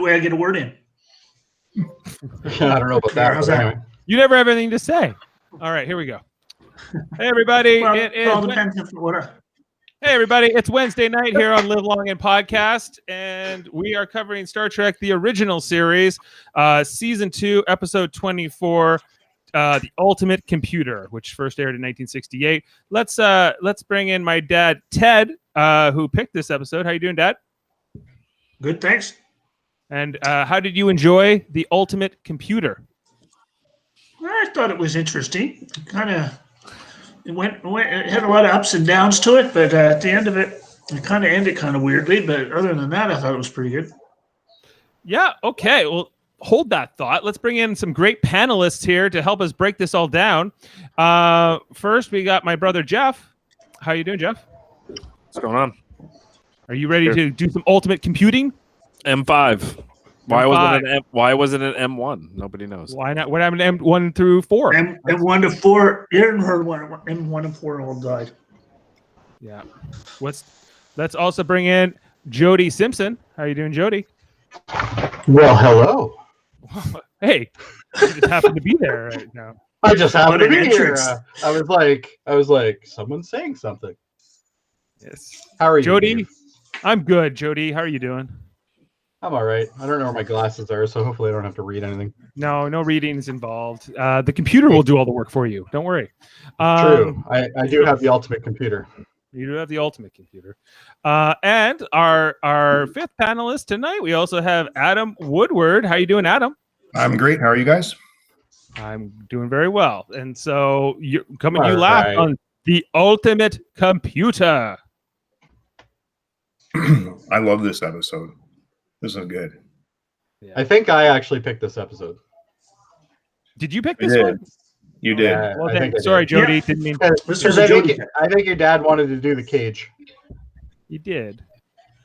way I get a word in. I don't know about that. How's But that? anyway. You never have anything to say. All right, here we go. Hey, everybody. Well, it all is depends if what. Hey, everybody. It's Wednesday night here on Live Long and Podcast, and we are covering Star Trek, the original series, Season 2, Episode 24, The Ultimate Computer, which first aired in 1968. Let's bring in my dad, Ted, who picked this episode. How you doing, Dad? Good, thanks. And how did you enjoy The Ultimate Computer? I thought it was interesting. It had a lot of ups and downs to it, but at the end of it, it kind of ended kind of weirdly. But other than that, I thought it was pretty good. Yeah, okay. Well, hold that thought. Let's bring in some great panelists here to help us break this all down. First, we got my brother, Jeff. How you doing, Jeff? What's going on? Are you ready to do some ultimate computing? M5. Why wasn't it M1? Nobody knows. Why not? What happened to M1 through 4? M1 to 4. Aaron heard M1 and 4 all died. Yeah. Let's also bring in Jody Simpson. How you doing, Jody? Well, hello. Hey, you just happen to be there right now. I just happened to What an be here. entrance. I was like, someone's saying something. Yes. How are you, Jody? Dave? I'm good, Jody. How are you doing? I'm all right. I don't know where my glasses are, so hopefully I don't have to read anything. No readings involved. The computer will do all the work for you. Don't worry. True. I do have the ultimate computer. You do have the ultimate computer. And our fifth panelist tonight, we also have Adam Woodward. How you doing, Adam? I'm great. How are you guys? I'm doing very well. And so you're coming All you last right. on the ultimate computer. I love this episode. This is good. I think I actually picked this episode. Did you pick this did. one? You did. Yeah, Well, I then, think I sorry, did. Jody. Yeah. Didn't mean This Because was I a Jody. think your dad wanted to do the cage. you did.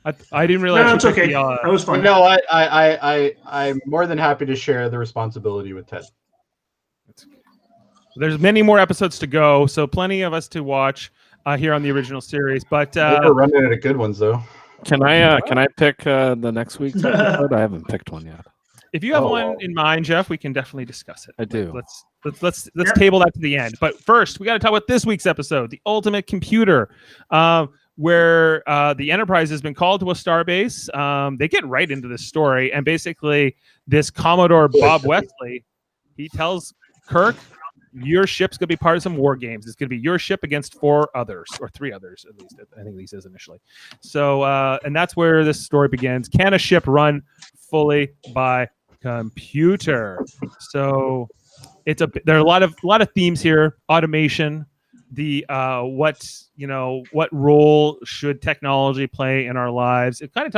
I didn't realize. No, you it's picked okay. the, That was fun. No, I'm more than happy to share the responsibility with Ted. There's many more episodes to go, so plenty of us to watch here on the original series. But We're running out of good ones, though. Can I pick the next week's episode? I haven't picked one yet. if you have Oh. one in mind, Jeff, we can definitely discuss it. I do. Let's Yeah. table that to the end. But first, we got to talk about this week's episode, the Ultimate Computer, where the Enterprise has been called to a starbase. They get right into this story, and basically, this Commodore Bob Wesley, he tells Kirk, your ship's going to be part of some war games. It's going to be your ship against 4 others, or 3 others, at least. I think he says initially. So, and that's where this story begins. Can a ship run fully by computer? So, there are a lot of themes here. Automation, the what role should technology play in our lives? It kind of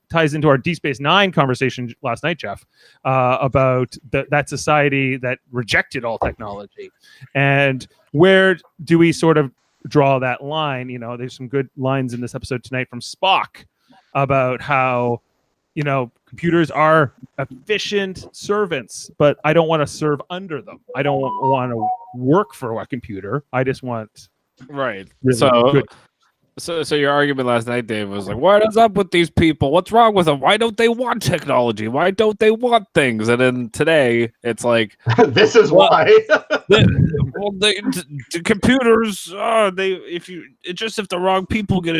ties into our Deep Space Nine conversation last night, Jeff, about that society that rejected all technology, and where do we sort of draw that line? There's some good lines in this episode tonight from Spock about how computers are efficient servants, but I don't want to serve under them. I don't want to work for a computer. I just want Right. really good. So your argument last night, Dave, was like, what is up with these people? What's wrong with them? Why don't they want technology? Why don't they want things? And then today, it's like, This is why. the computers, if the wrong people get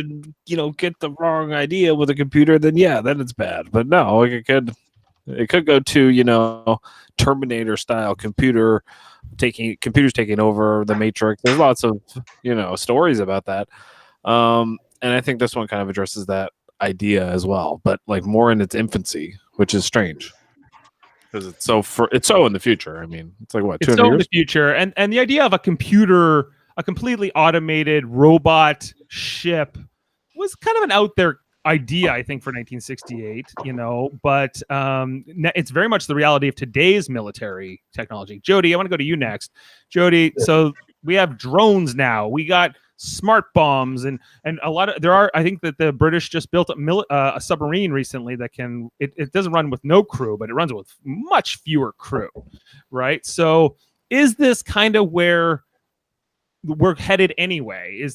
the wrong idea with a computer, then it's bad. But no, it could go to Terminator style computers taking over the Matrix. There's lots of stories about that. And I think this one kind of addresses that idea as well, but like more in its infancy, which is strange because it's so in the future. I mean, it's like what, 200 It's so in years? the future, and the idea of a computer, a completely automated robot ship, was kind of an out there idea, I think, for 1968. But it's very much the reality of today's military technology. Jody, I want to go to you next. Jody, so we have drones now. We got smart bombs and a lot of I think that the British just built a submarine recently that it doesn't run with no crew, but it runs with much fewer crew, right? So is this kind of where we're headed anyway?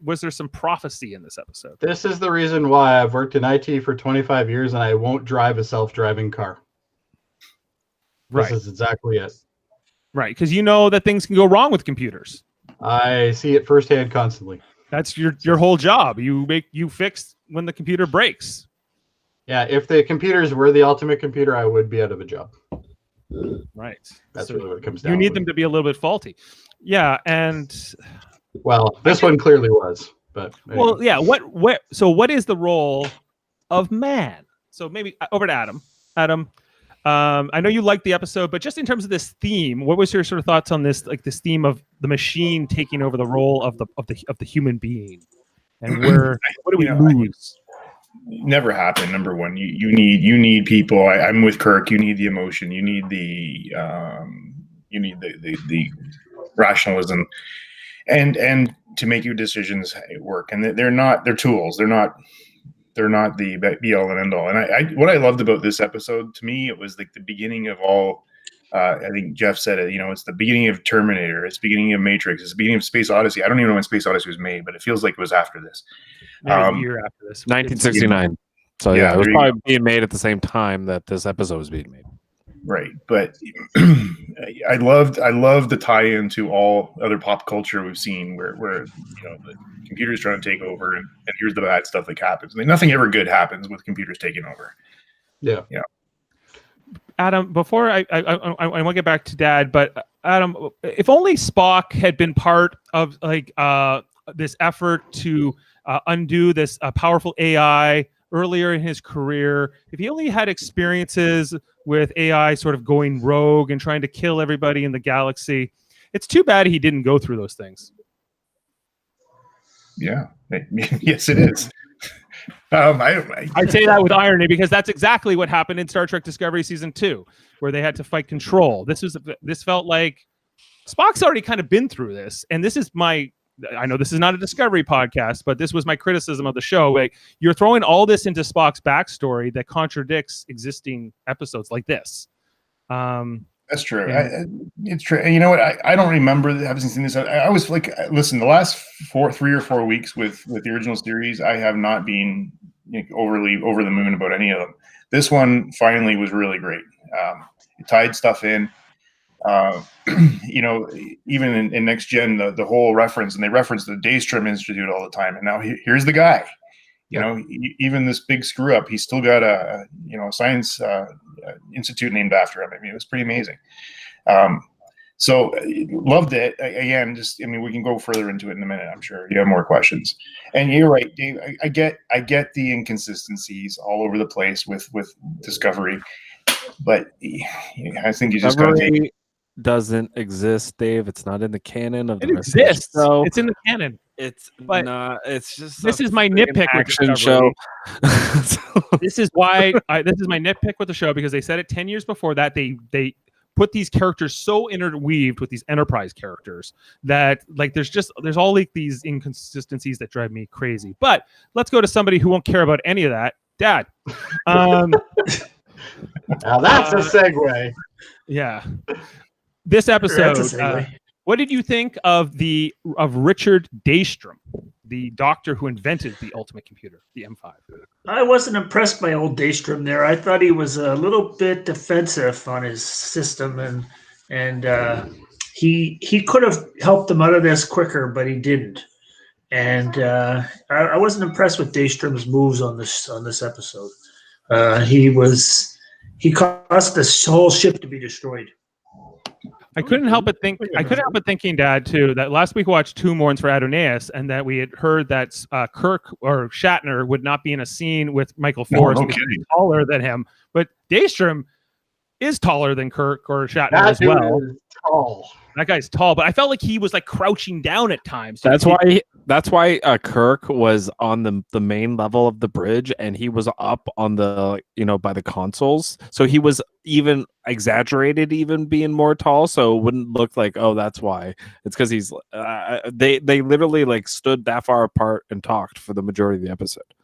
Was there some prophecy in this episode? This is the reason why I've worked in IT for 25 years and I won't drive a self-driving car. Right. This is exactly it. Right, because you know that things can go wrong with computers. I see it firsthand constantly. That's your whole job. You fix when the computer breaks. Yeah, if the computers were the ultimate computer, I would be out of a job. Right. That's So really what it comes down you need to. them to be a little bit faulty. Yeah, and Well, this one clearly was, but anyway. well, yeah. What is the role of man? So maybe over to Adam. Adam, I know you liked the episode, but just in terms of this theme, what was your sort of thoughts on this, like this theme of the machine taking over the role of the human being, and what do we lose? Never happened. Number one, you need people. I'm with Kirk. You need the emotion. You need the rationalism, and to make your decisions work. And they're tools. They're not the be all and end all. And what I loved about this episode, to me, it was like the beginning of all. I think Jeff said it. It's the beginning of Terminator. It's the beginning of Matrix. It's the beginning of Space Odyssey. I don't even know when Space Odyssey was made, but it feels like it was after this. A year after this, 1969. So yeah, it was probably being made at the same time that this episode was being made. Right, but I loved the tie-in to all other pop culture we've seen, where the computer's trying to take over, and here's the bad stuff that happens. I mean, nothing ever good happens with computers taking over. Yeah. Adam, before I want to get back to Dad, but Adam, if only Spock had been part of this effort to undo this powerful AI earlier in his career, if he only had experiences with AI sort of going rogue and trying to kill everybody in the galaxy, it's too bad he didn't go through those things. Yeah, yes, it is. I say that with irony because that's exactly what happened in Star Trek Discovery Season 2, where they had to fight Control. This felt like Spock's already kind of been through this, and this is I know this is not a Discovery podcast, but this was my criticism of the show. Like, you're throwing all this into Spock's backstory that contradicts existing episodes like this. That's true. Yeah. It's true. And you know what? I don't remember having seen this. I was like, listen, the last 3 or 4 weeks with the original series, I have not been overly over the moon about any of them. This one finally was really great. It tied stuff in. Even in Next Gen, the whole reference, and they reference the Daystrom Institute all the time. And now here's the guy. Even this big screw up, he's still got a science institute named after him. I mean, it was pretty amazing. So loved it. Again, we can go further into it in a minute. I'm sure you have more questions. And you're right, Dave. I get the inconsistencies all over the place with Discovery, but I think you just got to take it. Doesn't exist, Dave. It's not in the canon of the It exists. So It's in the canon. it's But not. It's just This is my nitpick with action Discovery. show. This is why this is my nitpick with the show, because they said it 10 years before that they put these characters so interweaved with these Enterprise characters that there's all these inconsistencies that drive me crazy. But let's go to somebody who won't care about any of that. Dad. Now that's a segue. Yeah. This episode, That's a segue. what did you think of Richard Daystrom, the doctor who invented the ultimate computer, the M5? I wasn't impressed by old Daystrom there. I thought he was a little bit defensive on his system, and he could have helped them out of this quicker, but he didn't. And I wasn't impressed with Daystrom's moves on this episode. He caused this whole ship to be destroyed. I couldn't help but thinking, Dad, too, that last week we watched Two Morns for Adonais, and that we had heard that Kirk or Shatner would not be in a scene with Michael Forrest because he's taller than him. But Daystrom is taller than Kirk or Shatner as well. Tall. That guy's tall, but I felt like he was like crouching down at times. That's why Kirk was on the main level of the bridge, and he was up on the by the consoles, so he was even exaggerated, even being more tall, so it wouldn't look like, oh, that's why. It's because he's they literally like stood that far apart and talked for the majority of the episode.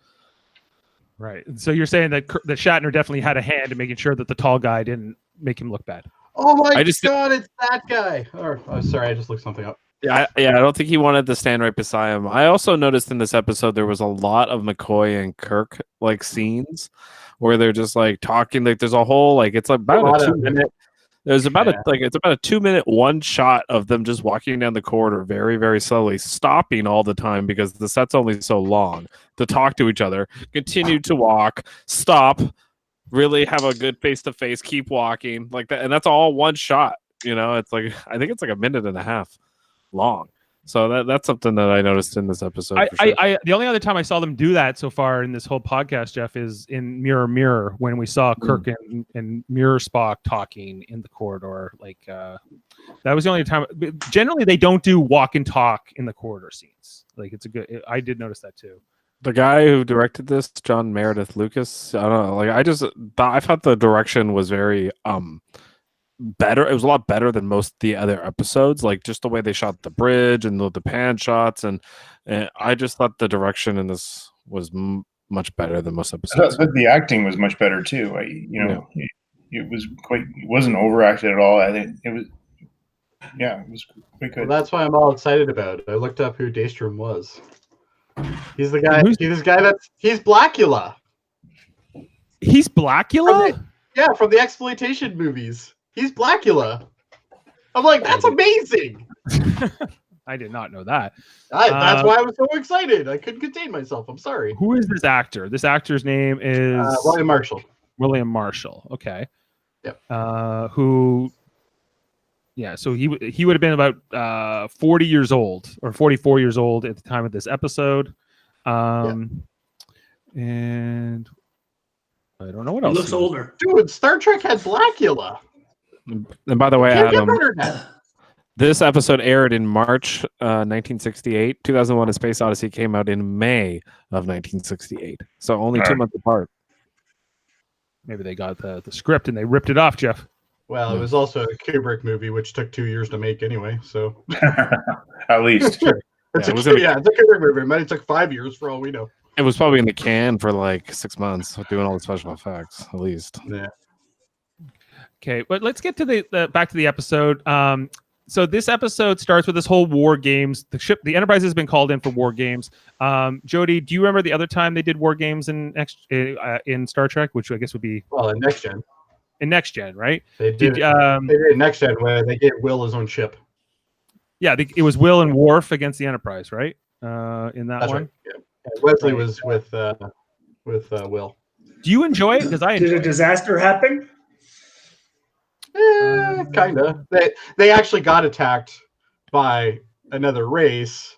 Right. So you're saying that Shatner definitely had a hand in making sure that the tall guy didn't make him look bad. Oh my God, it's that guy. Oh, sorry, I just looked something up. Yeah, I don't think he wanted to stand right beside him. I also noticed in this episode there was a lot of McCoy and Kirk like scenes where they're just like talking. Like there's a whole like it's about a 2-minute. There's about it's about a 2-minute one shot of them just walking down the corridor very, very slowly, stopping all the time because the set's only so long to talk to each other, continue to walk, stop, really have a good face to face, keep walking like that, and that's all one shot. You know, it's like I think it's like a minute and a half long. So that's something that I noticed in this episode. I the only other time I saw them do that so far in this whole podcast, Jeff, is in Mirror Mirror when we saw Kirk and Mirror Spock talking in the corridor. Like that was the only time. Generally, they don't do walk and talk in the corridor scenes. Like it's a good. I did notice that too. The guy who directed this, John Meredith Lucas, I don't know. Like I thought the direction was very better. It was a lot better than most of the other episodes, like just the way they shot the bridge and the pan shots, and I just thought the direction in this was much better than most episodes. But the acting was much better too. It was quite. It wasn't overacted at all. I think it was. Yeah, it was quite good. Well, that's why I'm all excited about it. I looked up who Daystrom was. He's the guy. He's Blackula. He's Blackula? From the exploitation movies. He's Blackula. I'm like, that's amazing. I did not know that. That's why I was so excited. I couldn't contain myself. I'm sorry. Who is this actor? This actor's name is William Marshall. William Marshall. Okay. Yep. Who? Yeah. So he would have been about 40 years old or 44 years old at the time of this episode. And I don't know what else. He looks older. Dude, Star Trek had Blackula. And by the way, Can't get Adam, better than that. this episode aired in March 1968. 2001: A Space Odyssey came out in May of 1968. So only 2 months apart. Maybe they got the script and they ripped it off, Jeff. Well, it was also a Kubrick movie, which took 2 years to make anyway. So At least. it's a Kubrick movie. It might have took 5 years for all we know. It was probably in the can for like 6 months, doing all the special effects, at least. Yeah. Okay, but let's get to the back to the episode. So this episode starts with this whole war games. The Enterprise has been called in for war games. Jody, do you remember the other time they did war games in Star Trek, which I guess would be in Next Gen. In Next Gen, right? They did Next Gen where they gave Will his own ship. Yeah, it was Will and Worf against the Enterprise, right? In that That's one. right. Yeah. Wesley was with Will. Do you enjoy it? Because I Did a disaster happen? Kinda. They actually got attacked by another race,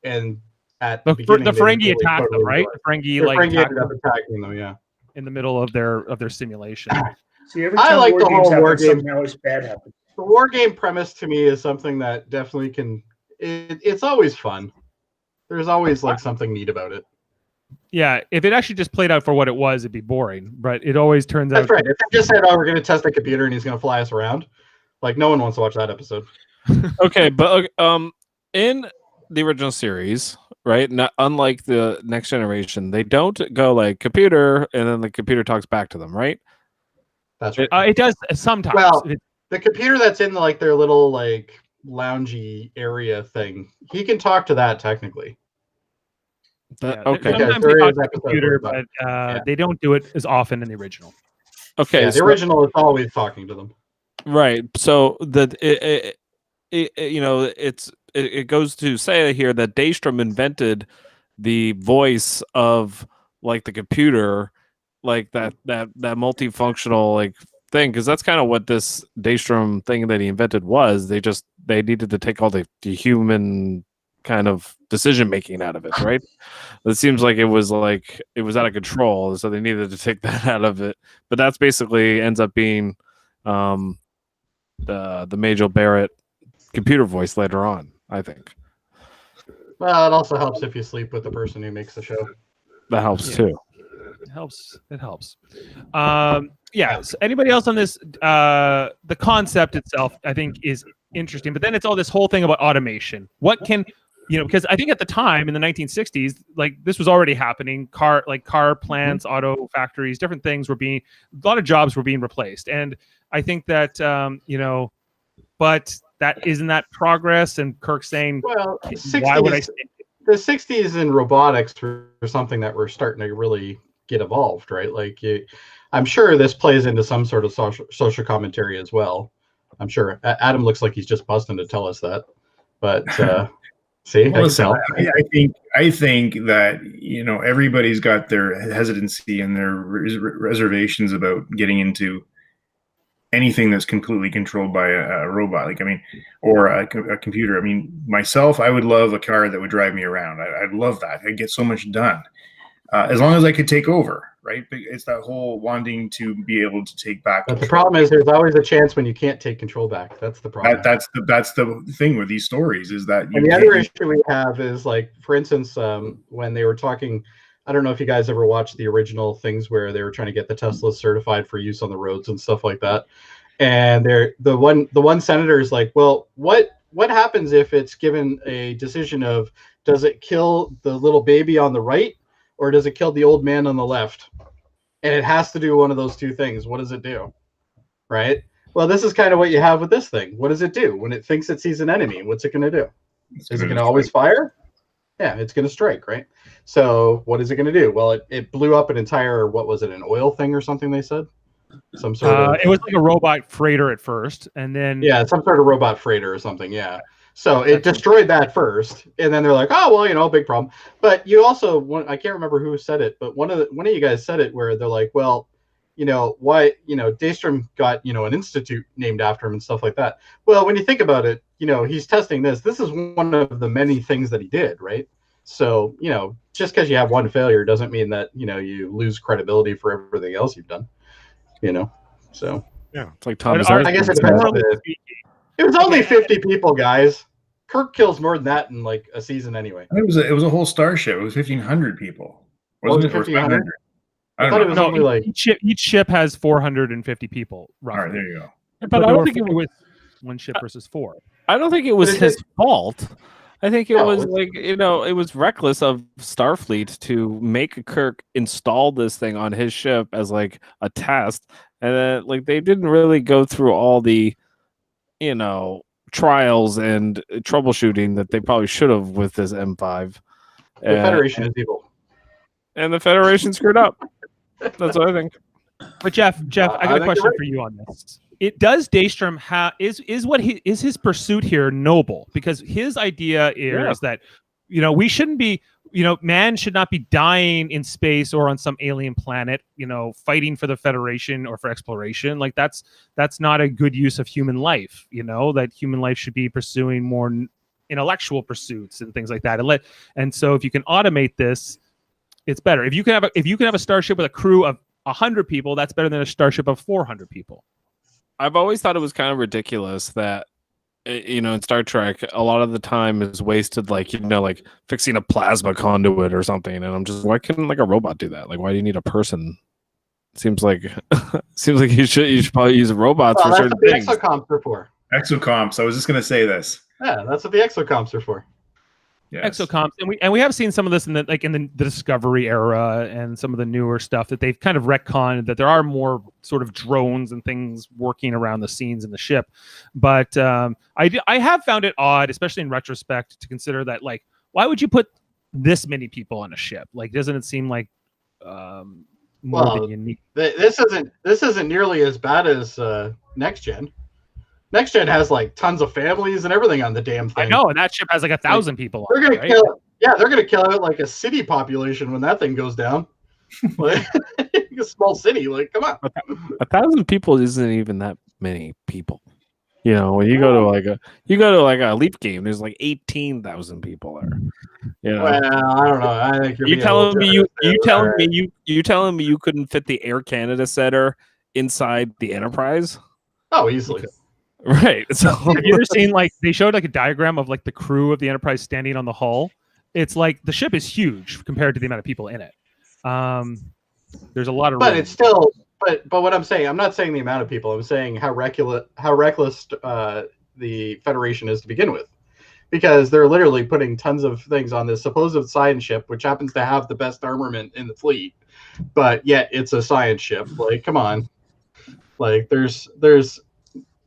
and at the beginning, the Ferengi attacked them, right? The Ferengi ended up attacking them, yeah, in the middle of their simulation. See, every time like the whole war game. Something always bad happens. The war game premise to me is something that definitely can. It's always fun. There's always like something neat about it. Yeah, if it actually just played out for what it was, it'd be boring. But it always turns out. That's right. If they just said, "Oh, we're going to test the computer and he's going to fly us around," like no one wants to watch that episode. Okay, but in the original series, right? Not unlike the Next Generation, they don't go like computer and then the computer talks back to them, right? That's right. It does sometimes. Well, the computer that's in their little like loungy area thing, he can talk to that technically. Okay. Sometimes they talk to the computer, but they don't do it as often in the original. Okay. The original is always talking to them. Right. So it goes to say here that Daystrom invented the voice of like the computer, like that multifunctional like thing, because that's kind of what this Daystrom thing that he invented was. They needed to take all the human kind of decision making out of it, right? It seems like it was out of control, so they needed to take that out of it. But that's basically ends up being the Majel Barrett computer voice later on, I think. Well, it also helps if you sleep with the person who makes the show. That helps too. It helps. So anybody else on this? The concept itself, I think, is interesting. But then it's all this whole thing about automation. What can because I think at the time in the 1960s, like this was already happening. Car plants, auto factories, different things a lot of jobs were being replaced. And I think that but that isn't that progress? And Kirk saying, Well, why would I? the 60s in robotics were something that we're starting to really get evolved, right? Like, I'm sure this plays into some sort of social commentary as well. I'm sure Adam looks like he's just busting to tell us that, but see, well, listen, I think that everybody's got their hesitancy and their reservations about getting into anything that's completely controlled by a robot, or a computer. I mean, myself, I would love a car that would drive me around. I'd love that. I'd get so much done, as long as I could take over, right? But it's that whole wanting to be able to take back. But the problem is, there's always a chance when you can't take control back. That's the problem. That's the thing with these stories is that. And the other issue we have is, like, for instance, when they were talking. I don't know if you guys ever watched the original things where they were trying to get the Tesla certified for use on the roads and stuff like that. And the one senator is like, well, what happens if it's given a decision of, does it kill the little baby on the right or does it kill the old man on the left? And it has to do one of those two things. What does it do? Right? Well, this is kind of what you have with this thing. What does it do when it thinks it sees an enemy? What's it going to do? Is it going to always fire? Yeah, it's going to strike, right? So what is it going to do? Well, it blew up an entire, what was it, an oil thing or something they said? Some sort of... It was like a robot freighter at first, and then... Yeah, some sort of robot freighter or something, yeah. So it destroyed that first, and then they're like, oh, well, big problem. But you also, I can't remember who said it, but one of you guys said it where they're like, well, why, Daystrom got, an institute named after him and stuff like that. Well, when you think about it, he's testing this. This is one of the many things that he did, right? So, just because you have one failure doesn't mean that, you lose credibility for everything else you've done, so. Yeah, it's like Thomas. I guess it depends. It was only 50 people, guys. Kirk kills more than that in like a season anyway. It was a whole starship. It was 1,500 people. Wasn't it 1,500? I thought it was only like each ship has 450 people. Roughly. All right, there you go. But I don't think it was one ship versus four. I don't think it was his fault. I think it was it was reckless of Starfleet to make Kirk install this thing on his ship as like a test, and then they didn't really go through all the, trials and troubleshooting that they probably should have with this M5. The Federation is evil, and the Federation screwed up. That's what I think. But Jeff, I got a question for you on this. Does Daystrom is his pursuit here noble? Because his idea is that, we shouldn't be, man should not be dying in space or on some alien planet, fighting for the Federation or for exploration. Like that's not a good use of human life. That human life should be pursuing more intellectual pursuits and things like that. And so if you can automate this, it's better. If you can have a starship with a crew of 100 people, that's better than a starship of 400 people. I've always thought it was kind of ridiculous that, in Star Trek, a lot of the time is wasted, like fixing a plasma conduit or something. And I'm just, why couldn't a robot do that? Like, why do you need a person? Seems like you should probably use robots for certain things. That's what the exocomps are for. Exocomps. I was just going to say this. Yeah, that's what the exocomps are for. Yes. Exocomps, and we have seen some of this in the Discovery era and some of the newer stuff that they've kind of retconned, that there are more sort of drones and things working around the scenes in the ship. But I have found it odd, especially in retrospect, to consider that why would you put this many people on a ship? Doesn't it seem like more than you need? This isn't nearly as bad as Next Gen. Next Gen has tons of families and everything on the damn thing. I know, and that ship has 1,000 people. They're gonna kill. Yeah, they're gonna kill out a city population when that thing goes down. A small city, come on. 1,000 people isn't even that many people. When you go to a Leaf game, there's 18,000 people there. Well, I don't know. I think you telling me you couldn't fit the Air Canada Center inside the Enterprise? Oh, easily. Right. So have you ever seen they showed a diagram of the crew of the Enterprise standing on the hull? It's the ship is huge compared to the amount of people in it. There's a lot of But it's still but what I'm saying, I'm not saying the amount of people. I'm saying how reckless the Federation is to begin with. Because they're literally putting tons of things on this supposed science ship, which happens to have the best armament in the fleet, but yet it's a science ship. Come on. There's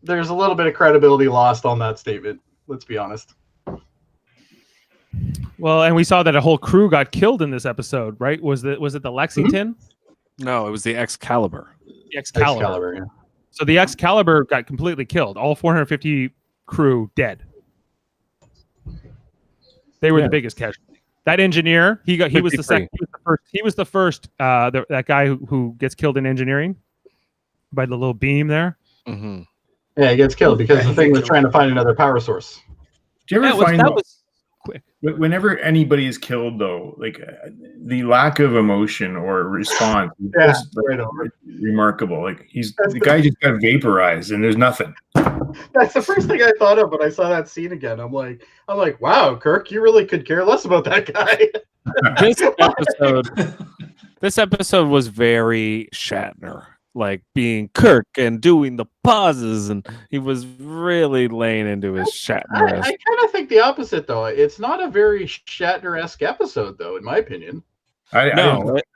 there's a little bit of credibility lost on that statement. Let's be honest. Well, and we saw that a whole crew got killed in this episode, right? Was it the Lexington? No, it was the Excalibur. The Excalibur. Excalibur, yeah. So the Excalibur got completely killed. All 450 crew dead. They were the biggest casualty. That engineer, he was the second. He was the first. That guy who gets killed in engineering by the little beam there. Mm-hmm. Yeah, he gets killed because the thing was trying to find another power source. Do you ever find that was quick. whenever anybody is killed, though, like the lack of emotion or response is just, like, remarkable. Like the guy just got vaporized and there's nothing. That's the first thing I thought of when I saw that scene again. I'm like, wow, Kirk, you really could care less about that guy. This episode was very Shatner, like being Kirk and doing the pauses, and he was really laying into his Shatner. I kind of think the opposite, though. It's not a very Shatner-esque episode, though, in my opinion. It's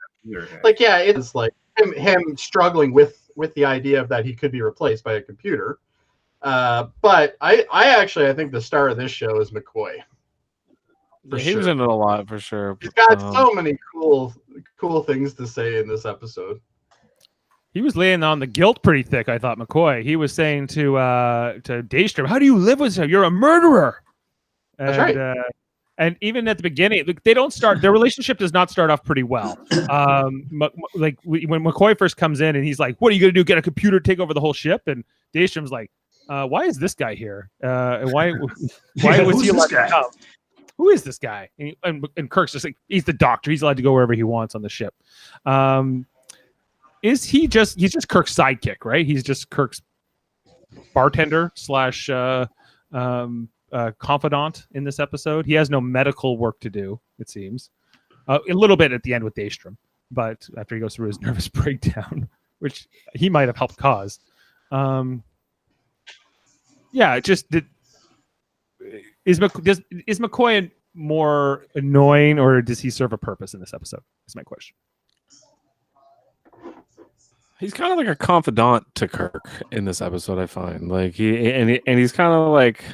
like him struggling with the idea of that he could be replaced by a computer. But I think the star of this show is McCoy. He was in it a lot for sure. He's got so many cool things to say in this episode. He was laying on the guilt pretty thick, I thought, McCoy. He was saying to Daystrom, "How do you live with him? You're a murderer." And, that's right. And even at the beginning, they don't start. Their relationship does not start off pretty well. When McCoy first comes in, and he's like, "What are you going to do? Get a computer, take over the whole ship?" And Daystrom's like, "Why is this guy here? And why was he allowed to come? Who is this guy?" And Kirk's just like, he's the doctor. He's allowed to go wherever he wants on the ship. He's just Kirk's sidekick, right? He's just Kirk's bartender / confidant in this episode. He has no medical work to do, it seems. A little bit at the end with Daystrom, but after he goes through his nervous breakdown, which he might have helped cause. Is McCoy more annoying, or does he serve a purpose in this episode? Is my question. He's kind of like a confidant to Kirk in this episode. I find like he's kind of like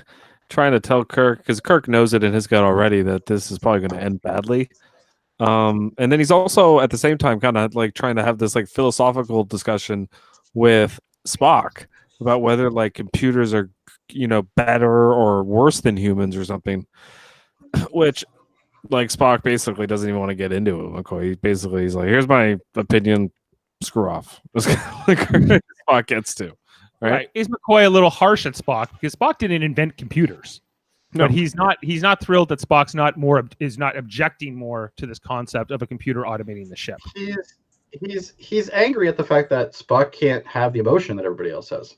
trying to tell Kirk, because Kirk knows it in his gut already that this is probably going to end badly. And then he's also at the same time kind of like trying to have this like philosophical discussion with Spock about whether like computers are, better or worse than humans or something, which like Spock basically doesn't even want to get into it. McCoy he's like, here's my opinion, screw off. Spock gets to. Right? Is McCoy a little harsh at Spock, because Spock didn't invent computers? No. But he's not thrilled that Spock's is not objecting more to this concept of a computer automating the ship. He's angry at the fact that Spock can't have the emotion that everybody else has.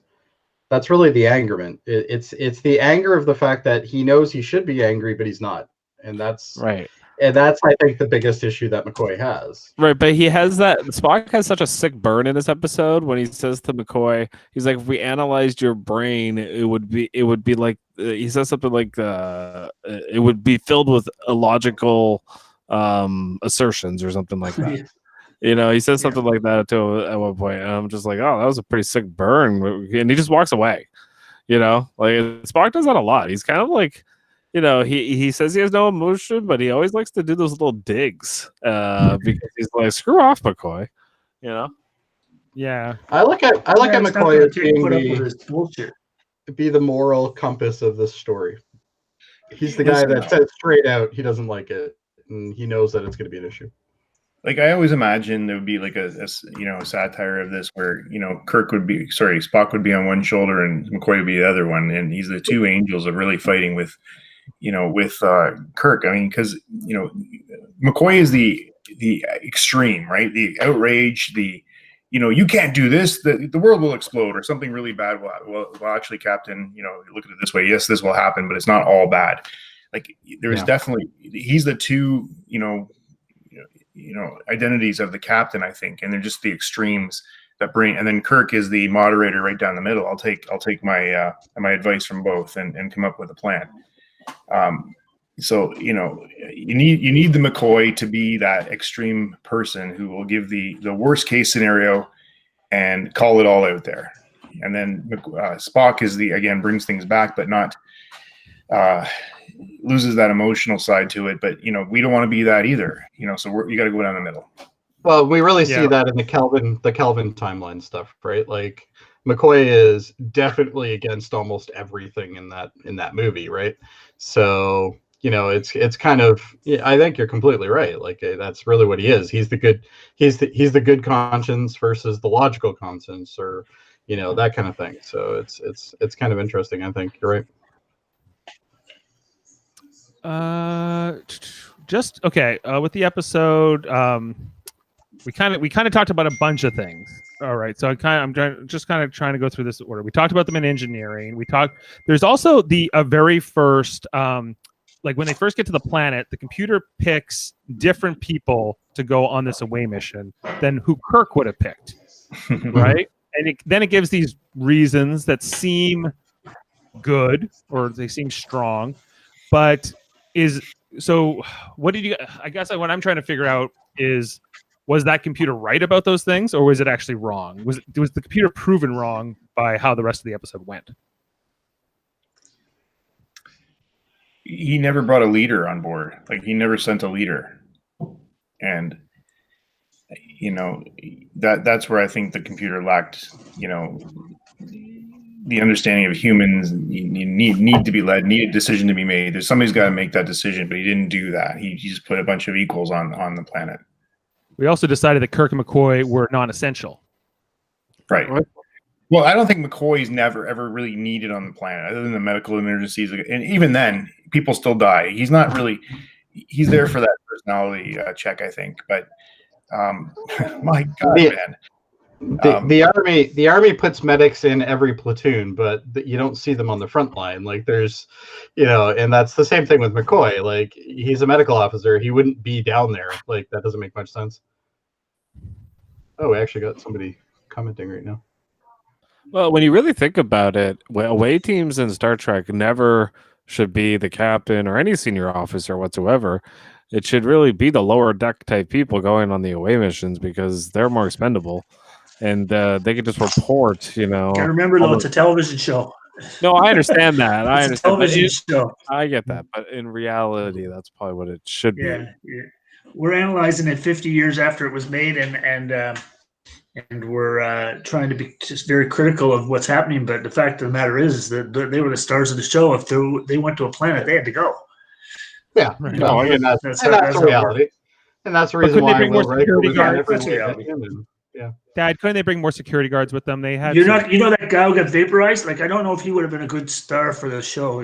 That's really the angerment. It's the anger of the fact that he knows he should be angry, but he's not, and that's right. And that's, I think, the biggest issue that McCoy has. Right, but he has that. Spock has such a sick burn in this episode when he says to McCoy, he's like, "If we analyzed your brain, it would be like." He says something like, "It would be filled with illogical assertions or something like that." He says something like that to him at one point, and I'm just like, "Oh, that was a pretty sick burn," and he just walks away. Like Spock does that a lot. He's kind of like. He says he has no emotion, but he always likes to do those little digs because he's like, "Screw off, McCoy," Yeah. I look at McCoy as being be the moral compass of this story. He's the guy that says straight out he doesn't like it, and he knows that it's going to be an issue. Like, I always imagine there would be like a satire of this where, Spock would be on one shoulder and McCoy would be the other one. And he's the two angels of really fighting with Kirk. I mean, because, McCoy is the extreme, right? The outrage, you can't do this, the world will explode or something really bad. Well, actually, Captain, look at it this way. Yes, this will happen, but it's not all bad. Like, there's definitely, he's the two, identities of the captain, I think, and they're just the extremes that bring. And then Kirk is the moderator right down the middle. I'll take my my advice from both and come up with a plan. So you need the McCoy to be that extreme person who will give the worst case scenario and call it all out there. and then Spock is brings things back, but not loses that emotional side to it. But we don't want to be that either. So you got to go down the middle. Well, we really see that in the Kelvin timeline stuff, right? Like McCoy is definitely against almost everything in that movie, right? So it's kind of, I think you're completely right. Like that's really what he is. He's the good conscience versus the logical conscience, or that kind of thing. So it's kind of interesting. I think you're right. Just okay. With the episode, we kind of talked about a bunch of things. All right, so I'm trying to go through this order. We talked about them in engineering. There's also the very first, like when they first get to the planet, the computer picks different people to go on this away mission than who Kirk would have picked, right? And then it gives these reasons that seem good or they seem strong, but what did you? I guess what I'm trying to figure out is, was that computer right about those things, or was it actually wrong? Was the computer proven wrong by how the rest of the episode went? He never brought a leader on board. Like he never sent a leader, and that's where I think the computer lacked, the understanding of humans. You need to be led, need a decision to be made. Somebody's got to make that decision, but he didn't do that. He just put a bunch of equals on the planet. We also decided that Kirk and McCoy were non-essential. Right. Well, I don't think McCoy's never ever really needed on the planet, other than the medical emergencies. And even then, people still die. He's not really. He's there for that personality check, I think. But my God, man. The army puts medics in every platoon, but you don't see them on the front line. Like there's, and that's the same thing with McCoy. Like he's a medical officer. He wouldn't be down there. Like that doesn't make much sense. Oh, we actually got somebody commenting right now. Well, when you really think about it, away teams in Star Trek never should be the captain or any senior officer whatsoever. It should really be the lower deck type people going on the away missions because they're more expendable. And they could just report, Gotta remember, though, it's a television show. No, I understand that. I understand. Television show. I get that, but in reality, that's probably what it should be. Yeah. We're analyzing it 50 years after it was made, and we're trying to be just very critical of what's happening. But the fact of the matter is that they were the stars of the show. If they went to a planet, they had to go. Yeah, right. No, and that's the reality, and that's the reason why Will Riker was on every. Yeah. Dad, couldn't they bring more security guards with them? They had. That guy who got vaporized. Like I don't know if he would have been a good star for the show.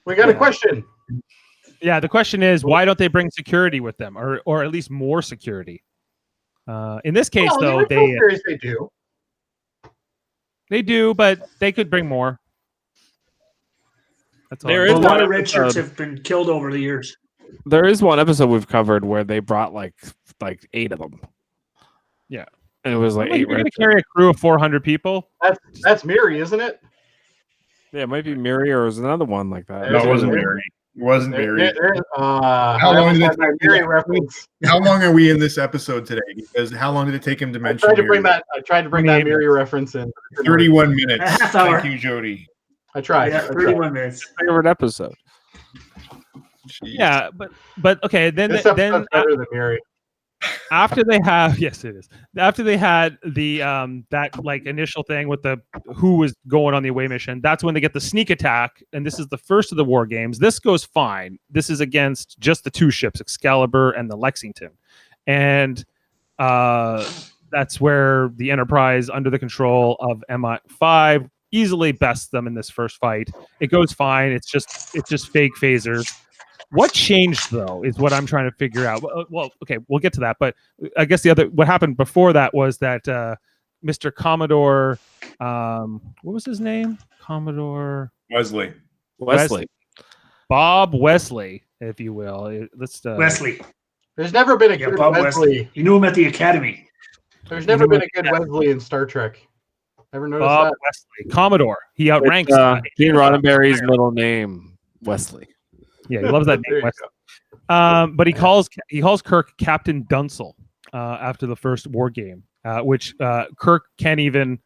We got a question. Yeah, the question is, why don't they bring security with them, or at least more security? In this case, though, they do. They do, but they could bring more. That's all. There is a lot of red shirts have been killed over the years. There is one episode we've covered where they brought like 8 of them. Yeah, and it was like 8. You're going to carry a crew of 400 people. That's Miri, isn't it? Yeah, it might be Miri, or it was another one like that. No, it wasn't Miri. It wasn't Miri. How long did it Miri reference? How long are we in this episode today? Because how long did it take him to mention? I tried to bring that Miri reference in. 31 minutes. A half hour. Thank you, Jody. I tried. Yeah, 31 minutes. Favorite episode. Jeez. Yeah, but okay. Then better than Miri. After they have, yes, it is. After they had the that like initial thing with the who was going on the away mission, that's when they get the sneak attack, and this is the first of the war games. This goes fine. This is against just the 2 ships, Excalibur and the Lexington, and that's where the Enterprise, under the control of MI5, easily bests them in this first fight. It goes fine. It's just fake phasers. What changed, though, is what I'm trying to figure out. Well, okay, we'll get to that. But I guess what happened before that was that Mr. Commodore, what was his name? Commodore Wesley. Bob Wesley, if you will. Wesley. There's never been a good Bob Wesley. You knew him at the Academy. There's never been a good Wesley in Star Trek. Ever noticed Bob that? Wesley, Commodore. He outranks Gene Roddenberry's middle name, Wesley. Yeah, he loves that name, Wesley. But he calls Kirk Captain Dunsel after the first war game. which Kirk can't even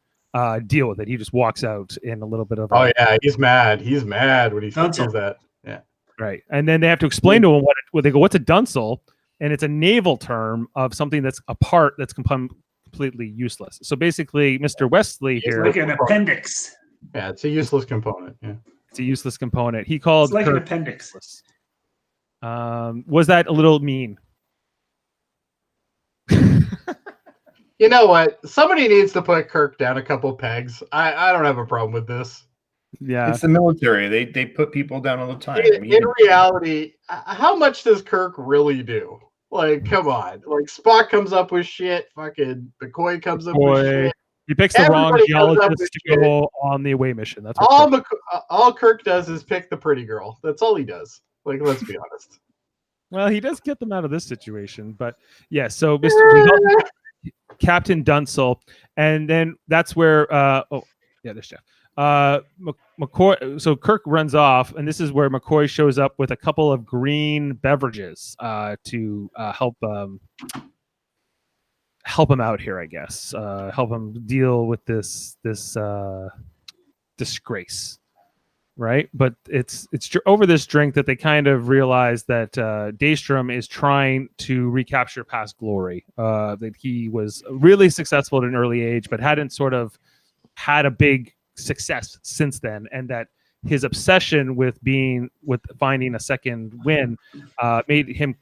deal with it. He just walks out in a little bit of Oh yeah, he's mad. He's mad when he sees that. Yeah. Right. And then they have to explain to him what they go, what's a dunsel? And it's a naval term of something that's a part that's completely useless. So basically, Mr. Wesley It's here, like an appendix. Yeah, it's a useless component. Yeah. it's a useless component. He called It's like an Kirk appendix. useless. Was that a little mean? You know what? Somebody needs to put Kirk down a couple pegs. I don't have a problem with this. Yeah. It's the military. They put people down all the time. In reality, how much does Kirk really do? Like, come on. Like, Spock comes up with shit. Fucking McCoy comes up with shit. He picks the wrong Everybody comes up geologist with to go on the away mission. That's what All Kirk does is pick the pretty girl. That's all he does. Like, let's be honest. Well, he does get them out of this situation, but yeah. So Mr. Captain Dunsel, and then that's where. There's Jeff. McCoy. So Kirk runs off, and this is where McCoy shows up with a couple of green beverages to help him out here, I guess. Help him deal with this disgrace, right? But it's over this drink that they kind of realize that Daystrom is trying to recapture past glory. That he was really successful at an early age, but hadn't sort of had a big success since then, and that his obsession with finding a second win made him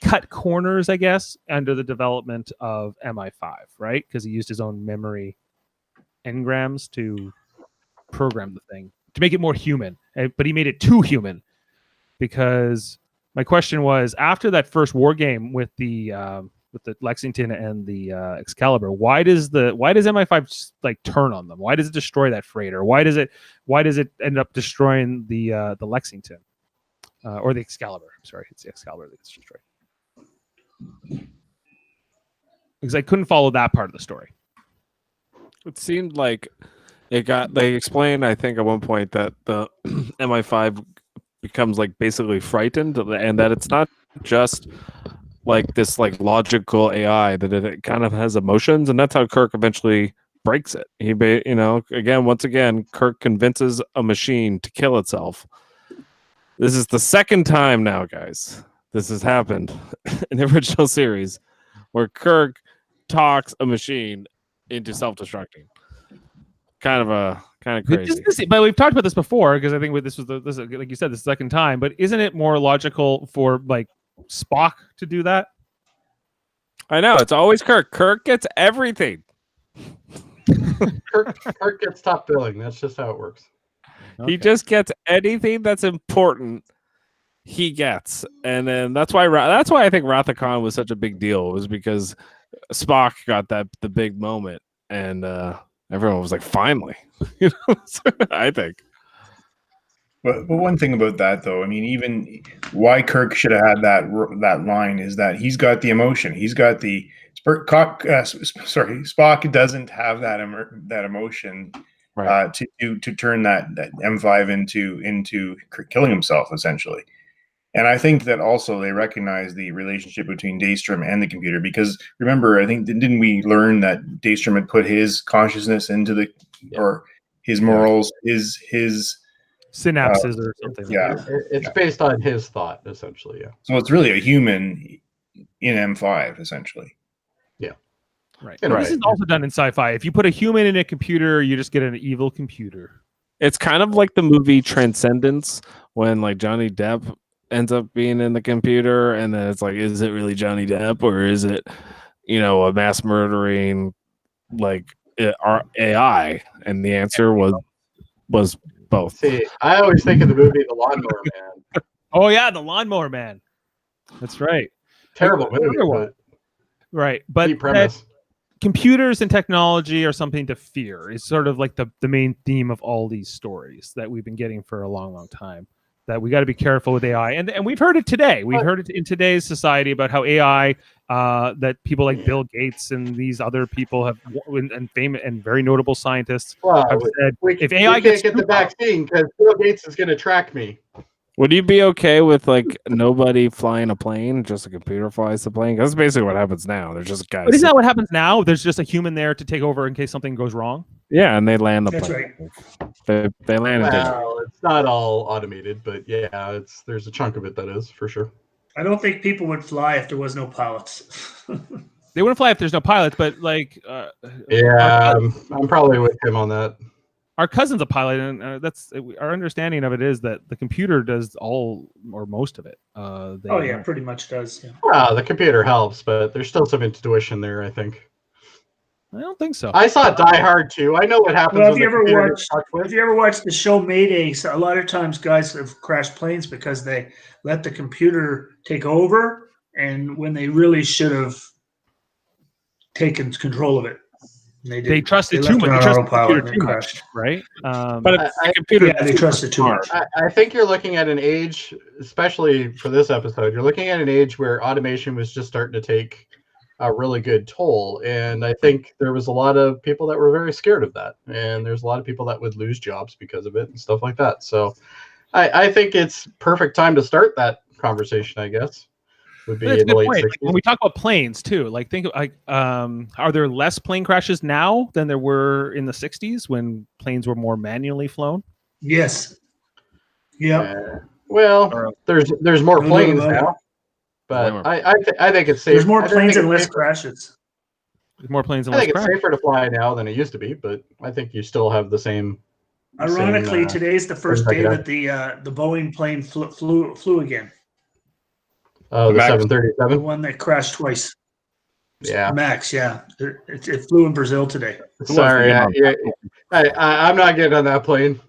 cut corners, I guess, under the development of MI5, right? Because he used his own memory engrams to program the thing to make it more human, but he made it too human. Because my question was, after that first war game with the Lexington and the Excalibur, why does MI5 like turn on them? Why does it destroy that freighter? Why does it end up destroying the Lexington or the Excalibur? I'm sorry, it's the Excalibur that gets destroyed. Because I couldn't follow that part of the story. It seemed like they explained, I think, at one point that the MI5 becomes like basically frightened, and that it's not just like this like logical AI, that it kind of has emotions, and that's how Kirk eventually breaks it. Once again, Kirk convinces a machine to kill itself. This is the second time now, guys. This has happened in the original series where Kirk talks a machine into self-destructing. Kind of crazy. But we've talked about this before, because I think this is like you said, the second time. But isn't it more logical for like Spock to do that? I know, it's always Kirk. Kirk gets everything. Kirk gets top billing. That's just how it works. Okay. He just gets anything that's important. He gets, and then that's why I think Wrath of Khan was such a big deal. It was because Spock got the big moment, and everyone was like, finally. I think. But one thing about that, though, I mean, even why Kirk should have had that line is that he's got the emotion. He's got the Spock doesn't have that emotion, right, to turn that M5 into killing himself, essentially. And I think that also they recognize the relationship between Daystrom and the computer, because remember, I think didn't we learn that Daystrom had put his consciousness into or his morals, his synapses or something. Yeah, it's based on his thought, essentially. Yeah. So it's really a human in M5, essentially. Yeah. Right. This is also done in sci-fi. If you put a human in a computer, you just get an evil computer. It's kind of like the movie Transcendence, when like Johnny Depp ends up being in the computer, and then it's like, is it really Johnny Depp, or is it, a mass murdering like AI? And the answer was both. See, I always think of the movie The Lawnmower Man. Oh yeah, The Lawnmower Man. That's right. Terrible movie, but right. But premise. Computers and technology are something to fear. It's sort of like the main theme of all these stories that we've been getting for a long, long time. That we got to be careful with AI, and we've heard it today. We've heard it in today's society about how AI, that people like Bill Gates and these other people have, and famous and very notable scientists have said, if AI can't get the vaccine because Bill Gates is going to track me. Would you be okay with like nobody flying a plane, just a computer flies the plane? That's basically what happens now. There's just guys. But isn't that what happens now? There's just a human there to take over in case something goes wrong. Yeah, and they land the That's plane. right. They land. Well, it's not all automated, but yeah, there's a chunk of it that is for sure. I don't think people would fly if there was no pilots. They wouldn't fly if there's no pilots, but like, Yeah, I'm probably with him on that. our cousin's a pilot, and that's our understanding of it is that the computer does all or most of it. Oh yeah, pretty much does. Yeah. Well, the computer helps, but there's still some intuition there, I think. I don't think so. I saw Die Hard too. I know what happens. Well, when the computer gets fucked with. if you ever watched the show Mayday, so a lot of times guys have crashed planes because they let the computer take over, and when they really should have taken control of it, They trusted They too left it much. on They trusted the autopilot computer and it too much, crashed. right? But I- the computer. Yeah, they trusted too much. I think you're looking at an age, especially for this episode, you're looking at an age where automation was just starting to take a really good toll. And I think there was a lot of people that were very scared of that. And there's a lot of people that would lose jobs because of it and stuff like that. So I think it's perfect time to start that conversation, I guess. Would be That's a in the good late point. 60s. Like, when we talk about planes too, like think of like, are there less plane crashes now than there were in the 60s when planes were more manually flown? Yes. Yeah. Well, there's more No doubt planes about it. now, but Way more. I think it's safe. There's more I planes think and it's less safer. crashes. There's more planes than I less think it's crashes. safer to fly now than it used to be, but I think you still have the same. Ironically, Same, today's the first things day like that the Boeing plane flew again. Oh, the Max. 737. The one that crashed twice. Yeah. Max, yeah. It flew in Brazil today. Sorry, the I'm not getting on that plane.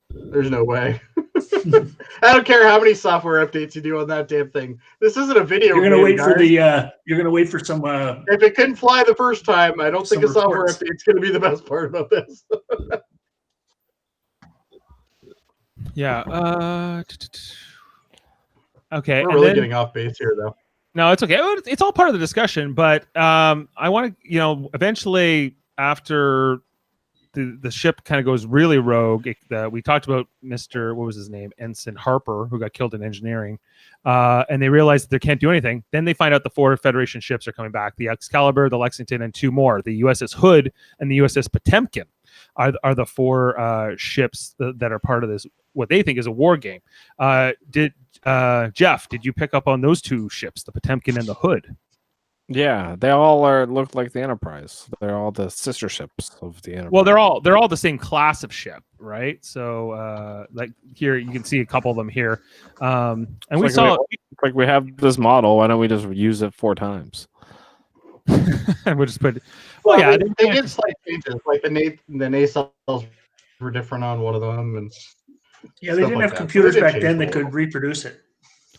There's no way. I don't care how many software updates you do on that damn thing. This isn't a video You're gonna game, wait for guys. you're gonna wait for some If it couldn't fly the first time, I don't think a Some software reports. update's going to be the best part about this. Yeah. Okay. We're and really then- getting off base here, though. No, it's okay. It's all part of the discussion, but I want to, eventually after the ship kind of goes really rogue, we talked about Mr. What was his name? Ensign Harper, who got killed in engineering, and they realize that they can't do anything. Then they find out the 4 Federation ships are coming back: the Excalibur, the Lexington, and 2 more. The USS Hood and the USS Potemkin are the 4 ships that are part of this, what they think is a war game. Jeff, did you pick up on those 2 ships, the Potemkin and the Hood? Yeah, they all look like the Enterprise. They're all the sister ships of the Enterprise. Well, they're all the same class of ship, right? So, like here, you can see a couple of them here, and It's we like saw. we have this model. Why don't we just use it 4 times? And we'll just put. Well, yeah, they did slight changes. Like the nacelles were different on one of them, and Yeah, they stuff didn't like have that. computers So they did back then change that a could reproduce it.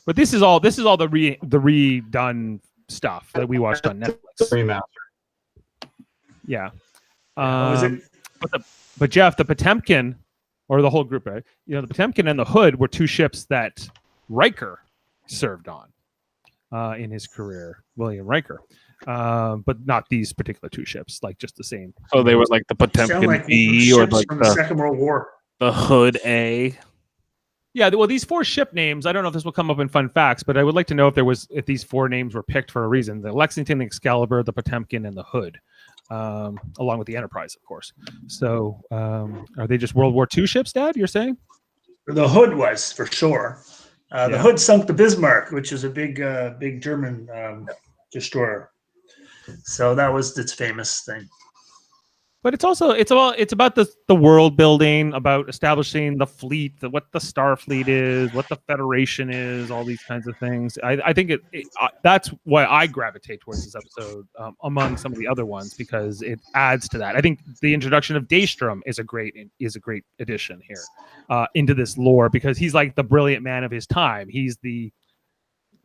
but this is all the redone stuff that we watched on Netflix. remaster. Yeah. Was it? But Jeff, the Potemkin, or the whole group, right? The Potemkin and the Hood were 2 ships that Riker served on in his career, William Riker. But not these particular 2 ships, like just the same. So they were like the Sound Potemkin like B or ships like from the Second World War. the Hood A. Yeah, well, these 4 ship names, I don't know if this will come up in fun facts, but I would like to know if these 4 names were picked for a reason: the Lexington, the Excalibur, the Potemkin, and the Hood, along with the Enterprise, of course. So, are they just World War II ships, Dad? You're saying? The Hood was for sure. The Yeah. Hood sunk the Bismarck, which is a big German destroyer. So that was its famous thing. But it's about the world building, about establishing the fleet, what the Starfleet is, what the Federation is, all these kinds of things. I think that's why I gravitate towards this episode among some of the other ones, because it adds to that. I think the introduction of Daystrom is a great addition here into this lore, because he's like the brilliant man of his time. He's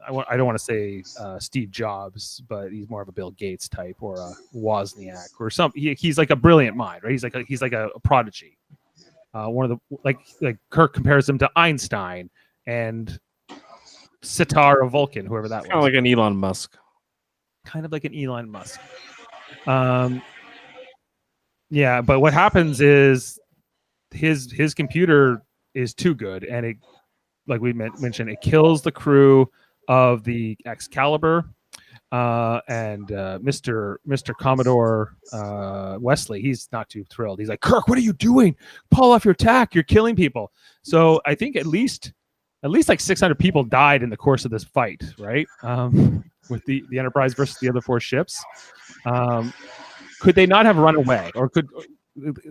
I don't want to say Steve Jobs, but he's more of a Bill Gates type, or a Wozniak, or some. He's like a brilliant mind, right? He's like a prodigy. One of the like Kirk compares him to Einstein and Sitar of Vulcan, whoever that was. Kind of like an Elon Musk. Kind of like an Elon Musk. Yeah, but what happens is his computer is too good, and like we mentioned, it kills the crew of the Excalibur. And Mr. Commodore Wesley, he's not too thrilled. He's like, Kirk, what are you doing? Pull off your tack. You're killing people. So I think at least like 600 people died in the course of this fight, right? With the Enterprise versus the other 4 ships. Could they not have run away, or could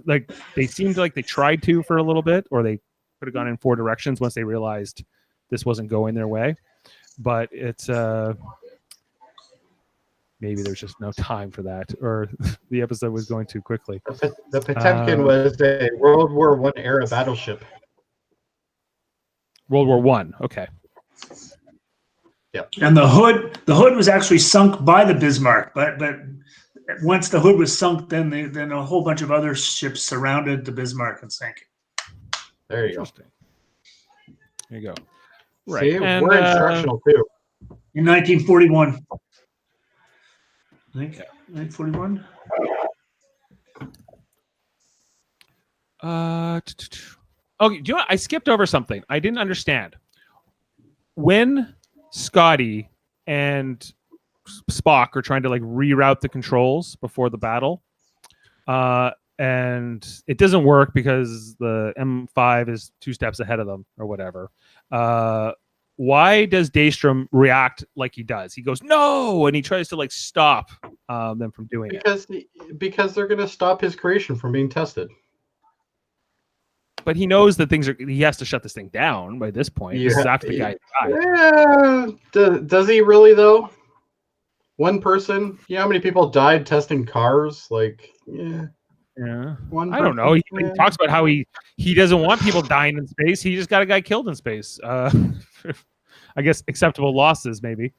like they seemed like they tried to for a little bit, or they could have gone in 4 directions once they realized this wasn't going their way? But it's maybe there's just no time for that, or the episode was going too quickly. The Potemkin was a World War I era battleship. World War One. Okay. Yep. And the hood was actually sunk by the Bismarck, but once the hood was sunk, then a whole bunch of other ships surrounded the Bismarck and sank it. There you go. There you go. Right. See, and, we're instructional too. In 1941. I think 1941. Okay, do you know what? I skipped over something. I didn't understand. When Scotty and Spock are trying to like reroute the controls before the battle, and it doesn't work because the M5 is 2 steps ahead of them or whatever. Why does Daystrom react like he does? He goes, no, and he tries to like stop them from doing it. Because they're going to stop his creation from being tested. But he knows that he has to shut this thing down by this point. Yeah, this is after the guy died. Yeah. Does he really though? One person? You know how many people died testing cars? Like, yeah. Yeah. I don't know. He talks about how he doesn't want people dying in space. He just got a guy killed in space. I guess acceptable losses, maybe.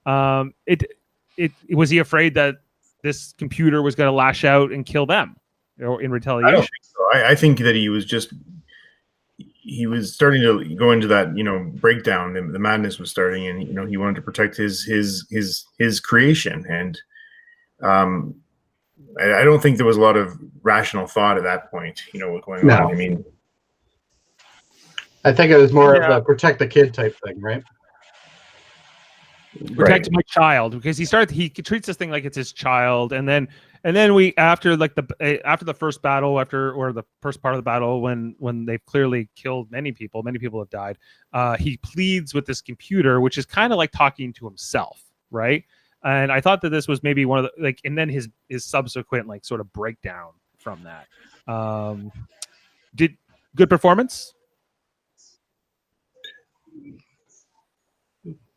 Was he afraid that this computer was going to lash out and kill them, or in retaliation? I don't think so. I think that he was starting to go into that, breakdown. The madness was starting, and he wanted to protect his creation. And I don't think there was a lot of rational thought at that point. What's going on? I mean, I think it was more of a protect the kid type thing, right? Protect my child, because he treats this thing like it's his child, and then we after the first battle, or the first part of the battle, when they've clearly killed many people have died. He pleads with this computer, which is kind of like talking to himself, right? And I thought that this was maybe one of the and then his subsequent sort of breakdown from that. Did good performance?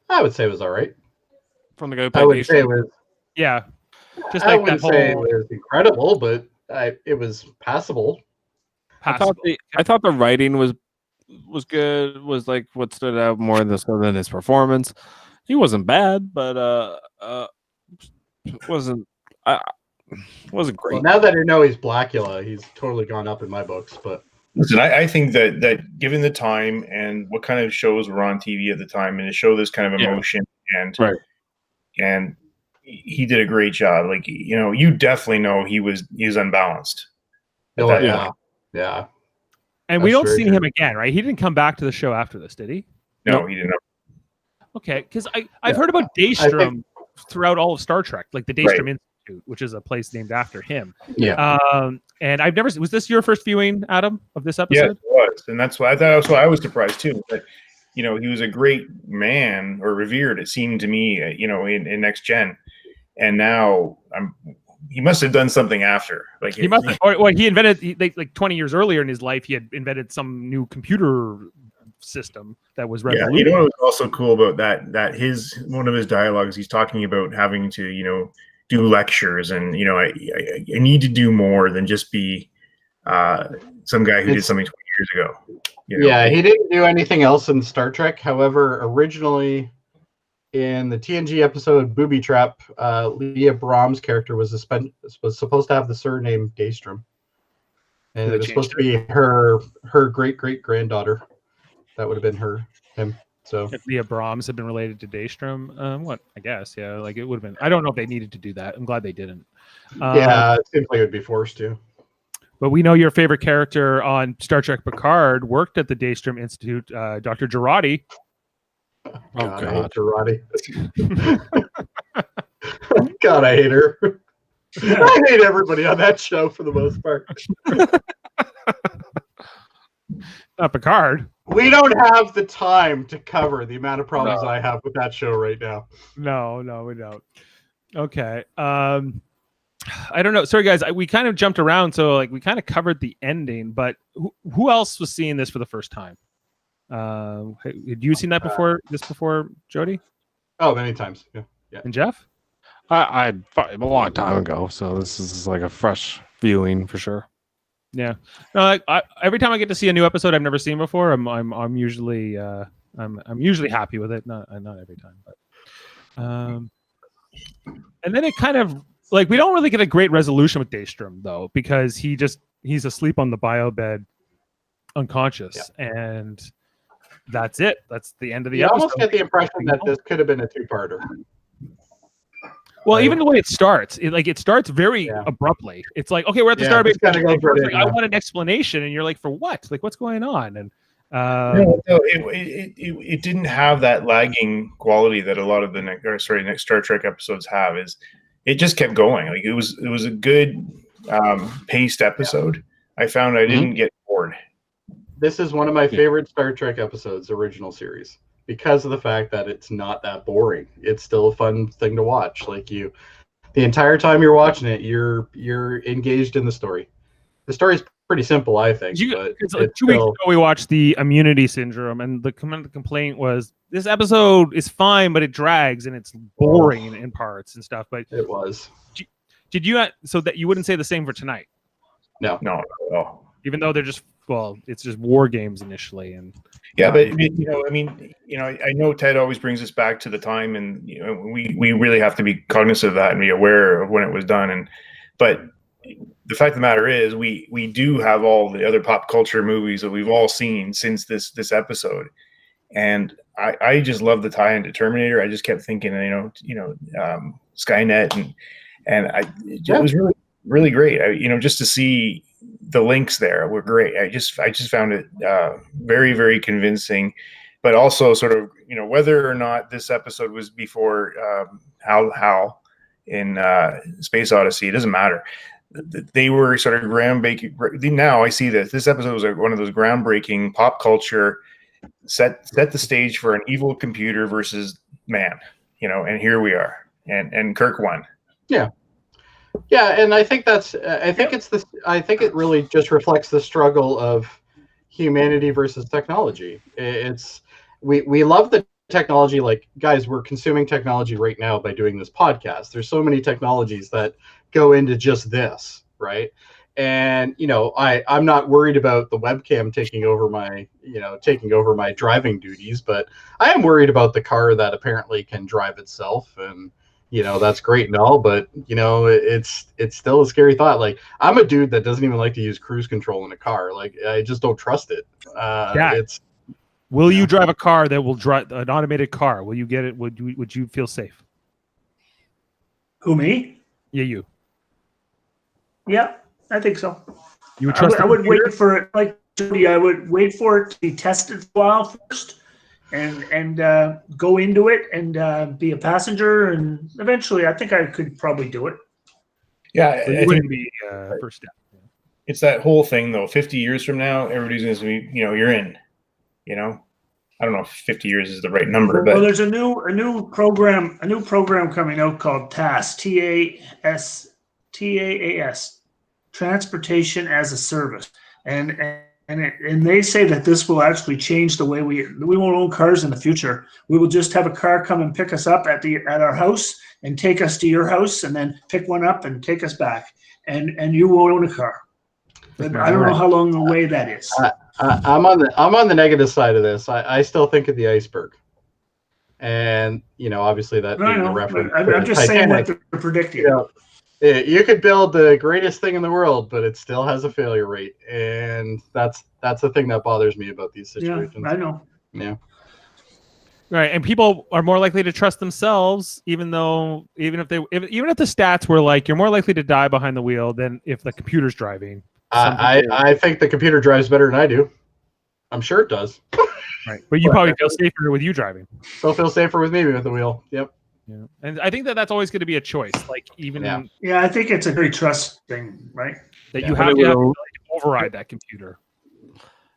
I would say it was all right. From the guy. I would say it was. Yeah. Just I like wouldn't that say it was incredible, but it was passable. I thought the writing was good. Was like what stood out more than his performance. He wasn't bad, but wasn't great. Well, now that I know he's Blackula, he's totally gone up in my books. But listen, I think that given the time and what kind of shows were on TV at the time, and to show this kind of emotion and he did a great job. Like, you definitely know he was unbalanced. Yeah. And we don't see him again, right? He didn't come back to the show after this, did he? No, he didn't. Okay, because I've heard about Daystrom throughout all of Star Trek, like the Daystrom Institute, which is a place named after him. Yeah. And I've never. Was this your first viewing, Adam, of this episode? Yeah, it was, and that's why I was surprised too. But he was a great man, or revered, it seemed to me, in Next Gen, and now he must have done something after. Like he must have, or he invented like 20 years earlier in his life. He had invented some new computer system that was revolutionary. Yeah, what was also cool about that one of his dialogues, he's talking about having to do lectures, and I need to do more than just be some guy who did something 20 years ago. Yeah, he didn't do anything else in Star Trek. However, originally in the TNG episode Booby Trap, Leah Brahms' character was supposed to have the surname Daystrom, and it was supposed to be her great granddaughter. That would have been him. So if Leah Brahms had been related to Daystrom, what I guess, like it would have been. I don't know if they needed to do that. I'm glad they didn't. It seems like it would be forced to. But we know your favorite character on Star Trek Picard worked at the Daystrom Institute, Dr. Girardi. God, I hate Girardi. God, I hate her. I hate everybody on that show for the most part. Not Picard. We don't have the time to cover the amount of problems I have with that show right now. No, we don't. Okay. I don't know. Sorry, guys. We kind of jumped around, so like we kind of covered the ending. But who else was seeing this for the first time? Had you seen that before? Before, Jody? Oh, many times. Yeah. And Jeff? I a long time ago, so this is like a fresh viewing for sure. Yeah. No, every time I get to see a new episode I've never seen before, I'm usually I'm usually happy with it. Not every time, but and then it kind of like we don't really get a great resolution with Daystrom though, because he's asleep on the bio bed, unconscious, and that's it. That's the end of the episode. You almost get the impression that this could have been a two-parter. Well, even the way it starts, it starts very abruptly. It's like, okay, we're at the starbase. I want an explanation, and you're like, for what? Like, what's going on? And it didn't have that lagging quality that a lot of the next Star Trek episodes have. Is it just kept going? Like it was a good paced episode. I found I didn't get bored. This is one of my favorite Star Trek episodes, original series, because of the fact that it's not that boring. It's still a fun thing to watch. Like the entire time you're watching it, you're engaged in the story. The story's pretty simple, I think. It's like 2 weeks ago we watched the Immunity Syndrome, and the complaint was this episode is fine, but it drags and it's boring in parts and stuff. But it was. Did you so that you wouldn't say the same for tonight? No. Even though they're just it's just war games initially, and but I know Ted always brings us back to the time, and we really have to be cognizant of that and be aware of when it was done. But the fact of the matter is, we do have all the other pop culture movies that we've all seen since this episode, and I just love the tie into Terminator. I just kept thinking, Skynet, and it was really really great. Just to see the links there were great. I just found it very, very convincing, but also sort of, whether or not this episode was before Hal in Space Odyssey, it doesn't matter. They were sort of groundbreaking. Now I see this episode was one of those groundbreaking pop culture, set the stage for an evil computer versus man, and here we are, and Kirk won. Yeah, and I think I think it really just reflects the struggle of humanity versus technology. We love the technology. Like, guys, we're consuming technology right now by doing this podcast. There's so many technologies that go into just this, right? And I'm not worried about the webcam taking over my driving duties, but I am worried about the car that apparently can drive itself, and that's great and all, but it's still a scary thought. Like, I'm a dude that doesn't even like to use cruise control in a car. Like, I just don't trust it. Will you drive a car that will drive an automated car? Will you get it? Would you feel safe? Who, me? Yeah, you. Yeah, I think so. You would trust? I would wait for it, like Jody. I would wait for it to be tested for a while first, and go into it and be a passenger, and eventually I think I could probably do it. Yeah, it wouldn't be first step. It's that whole thing though. 50 years from now, everybody's going to be, you're in. I don't know if 50 years is the right number, but there's a new program coming out called TAAS, TAAS, Transportation as a Service, and they say that this will actually change the way we won't own cars in the future. We will just have a car come and pick us up at our house and take us to your house, and then pick one up and take us back, and you won't own a car. But I don't know how long away that is. I'm on the negative side of this. I still think of the iceberg, and obviously that being a reference. I'm just saying what they're predicting. You could build the greatest thing in the world, but it still has a failure rate, and that's the thing that bothers me about these situations. Yeah, I know. Yeah. Right, and people are more likely to trust themselves, even if the stats were like you're more likely to die behind the wheel than if the computer's driving. I think the computer drives better than I do. I'm sure it does. Right, but you probably feel safer with you driving. Still feel safer with me with the wheel. Yep. Yeah, and I think that's always going to be a choice. Like even Yeah, I think it's a very trust thing, right? that you have to override that computer.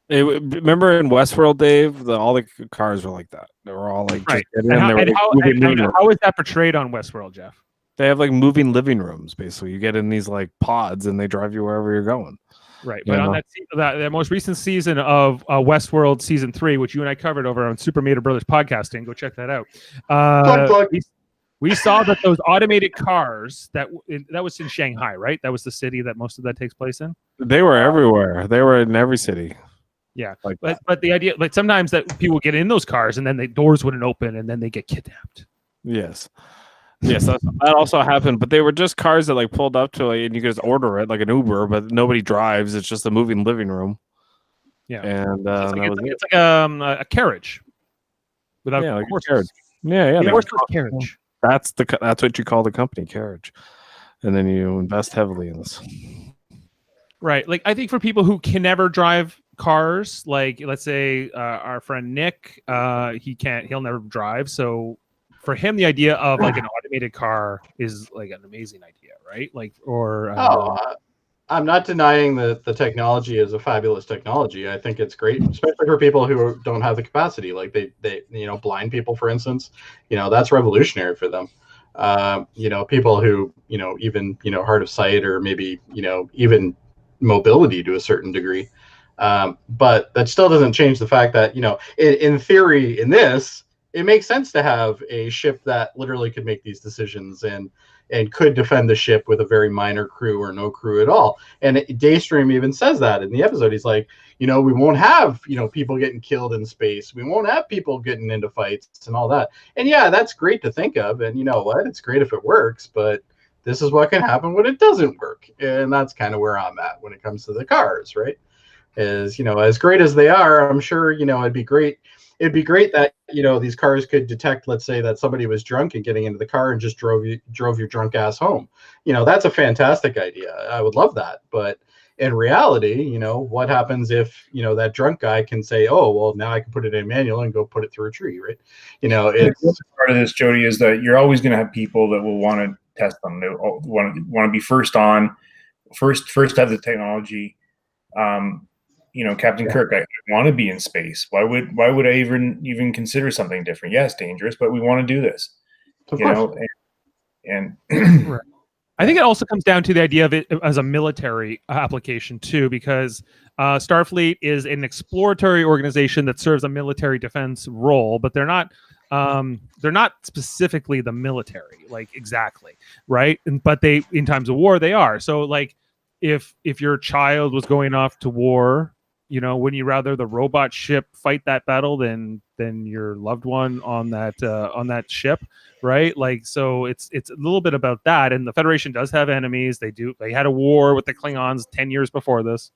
Remember in Westworld, Dave, all the cars were like that. They were all like, right. Just How is that portrayed on Westworld, Jeff? They have like moving living rooms. Basically, you get in these like pods, and they drive you wherever you're going. Right, but on that most recent season of Westworld season 3, which you and I covered over on Super Mater Brothers podcasting, go check that out. Plug. We saw that those automated cars that was in Shanghai, right? That was the city that most of that takes place in. They were everywhere. They were in every city. Yeah, but the idea, like sometimes that people get in those cars and then the doors wouldn't open and then they get kidnapped. Yes, that also happened. But they were just cars that like pulled up to and you could just order it like an Uber, but nobody drives. It's just a moving living room. Yeah, and it's like a carriage without horses. Carriage. Yeah, horseless carriage. That's what you call the company, Carriage, and then you invest heavily in this. Right, like I think for people who can never drive cars, like let's say our friend Nick, he'll never drive. So for him, the idea of like an automated car is like an amazing idea, right? Like I'm not denying that the technology is a fabulous technology. I think it's great, especially for people who don't have the capacity, like they blind people, for instance. That's revolutionary for them. People who even hard of sight or maybe even mobility to a certain degree. But that still doesn't change the fact that in theory, in this, it makes sense to have a ship that literally could make these decisions and could defend the ship with a very minor crew or no crew at all. And Daystream even says that in the episode. He's like, we won't have, people getting killed in space. We won't have people getting into fights and all that. And yeah, that's great to think of. And you know what? It's great if it works, but this is what can happen when it doesn't work. And that's kind of where I'm at when it comes to the cars, right? Is, as great as they are, I'm sure, it'd be great. It'd be great that, these cars could detect, let's say, that somebody was drunk and getting into the car and just drove your drunk ass home. That's a fantastic idea. I would love that. But in reality, what happens if, that drunk guy can say, oh, well, now I can put it in manual and go put it through a tree, right? It's part of this, Jody, is that you're always going to have people that will want to test them. They want to be first have the technology. Captain Kirk, I want to be in space. Why would I even consider something different? Yes, dangerous, but we want to do this. And right. I think it also comes down to the idea of it as a military application too, because Starfleet is an exploratory organization that serves a military defense role, but they're not specifically the military, like exactly, right? But they, in times of war, they are. So like if your child was going off to war, wouldn't you rather the robot ship fight that battle than your loved one on that ship, right? Like, so it's a little bit about that. And the Federation does have enemies. They had a war with the Klingons 10 years before this.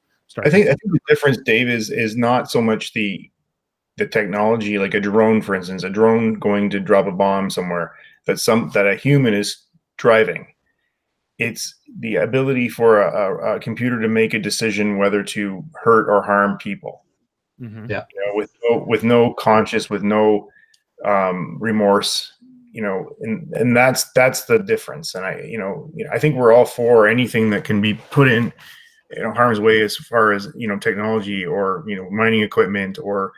I think the difference, Dave, is not so much the technology, like a drone, for instance, a drone going to drop a bomb somewhere that a human is driving. It's the ability for a computer to make a decision whether to hurt or harm people. Mm-hmm. Yeah, with no conscience, with no remorse. And that's the difference. And I think we're all for anything that can be put in harm's way as far as technology or mining equipment or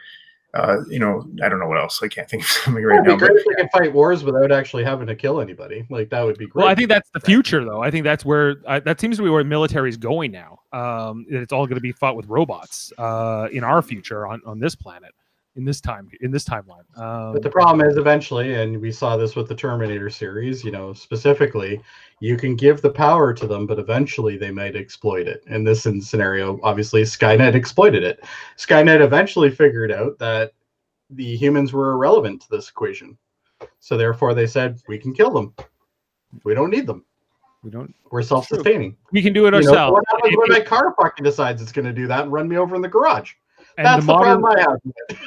I don't know what else. I can't think of something right now. It'd be great if we could fight wars without actually having to kill anybody. Like, that would be great. Well, I think that's the future, though. I think that's where that seems to be where the military is going now. It's all going to be fought with robots in our future on this planet, in this timeline. But the problem is, eventually, and we saw this with the Terminator series, specifically, you can give the power to them, but eventually they might exploit it. In this scenario, obviously, Skynet exploited it. Skynet eventually figured out that the humans were irrelevant to this equation. So therefore, they said, we can kill them. We don't need them. We're self-sustaining. We can do it ourselves. What happens when my car fucking decides it's going to do that and run me over in the garage? That's the problem I have with it.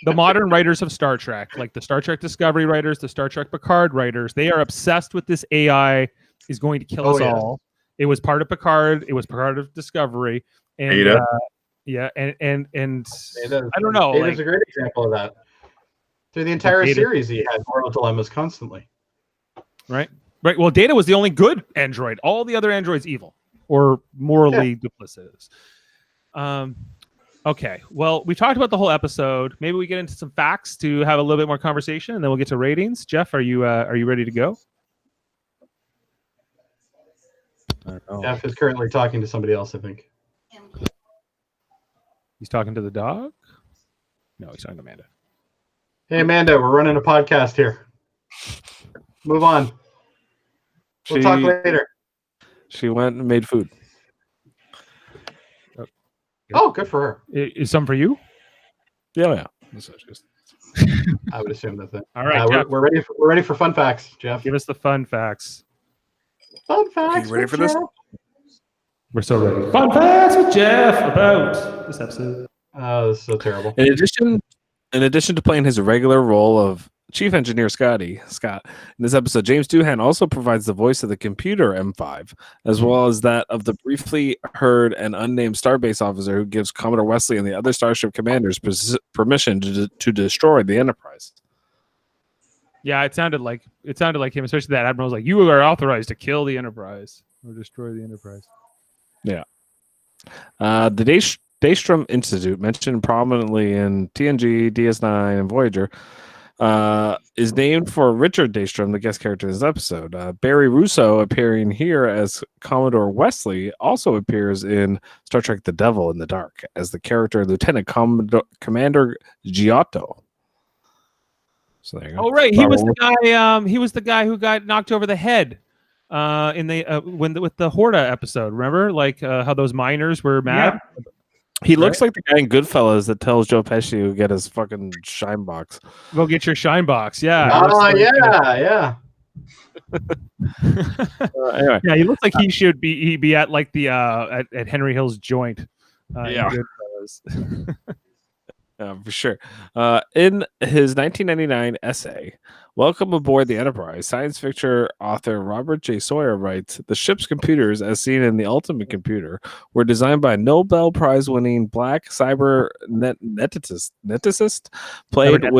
The modern writers of Star Trek, like the Star Trek Discovery writers, the Star Trek Picard writers, they are obsessed with this AI is going to kill us all. It was part of Picard. It was part of Discovery. And Beta. yeah, and Data's- I don't know. Data's Like, a great example of that. Through the entire Data- series, he had moral dilemmas constantly. right. Well, Data was the only good android. All the other androids evil or morally duplicitous. Okay. Well, we talked about the whole episode. Maybe we get into some facts to have a little bit more conversation, and then we'll get to ratings. Jeff, are you ready to go? I don't know. Jeff is currently talking to somebody else, I think. He's talking to the dog? No, he's talking to Amanda. Hey, Amanda, we're running a podcast here. Move on. We'll talk later. She went and made food. Oh, good for her. Is some for you? Yeah. I would assume that's it. All right, Jeff, we're ready for fun facts, Jeff. give us the fun facts. Fun facts. ready with for this? Jeff. We're so ready. Fun facts with Jeff about this episode. Oh, this is so terrible. In addition to playing his regular role of Chief Engineer Scott, in this episode, James Doohan also provides the voice of the computer M5, as well as that of the briefly heard and unnamed Starbase officer who gives Commodore Wesley and the other Starship commanders permission to destroy the Enterprise. Yeah, it sounded like him, especially that admiral was like, "You are authorized to kill the Enterprise or destroy the Enterprise." The Daystrom Institute, mentioned prominently in TNG, DS9, and Voyager, is named for Richard Daystrom, the guest character in this episode. Barry Russo, appearing here as Commodore Wesley, also appears in Star Trek: The Devil in the Dark as the character Lieutenant Commander Giotto. So there you go. Oh right, he was the guy. He was the guy who got knocked over the head in the with the Horta episode. Remember, like how those miners were mad. Yeah. He looks like the guy in Goodfellas that tells Joe Pesci to get his fucking shine box. Go get your shine box. Yeah. Oh, yeah. Anyway, Yeah, he looks like he'd be at like the at Henry Hill's joint. In Yeah. Goodfellas. for sure. In his 1999 essay, Welcome Aboard the Enterprise, science fiction author Robert J. Sawyer writes, the ship's computers, as seen in the Ultimate Computer, were designed by Nobel Prize-winning black cyberneticist, played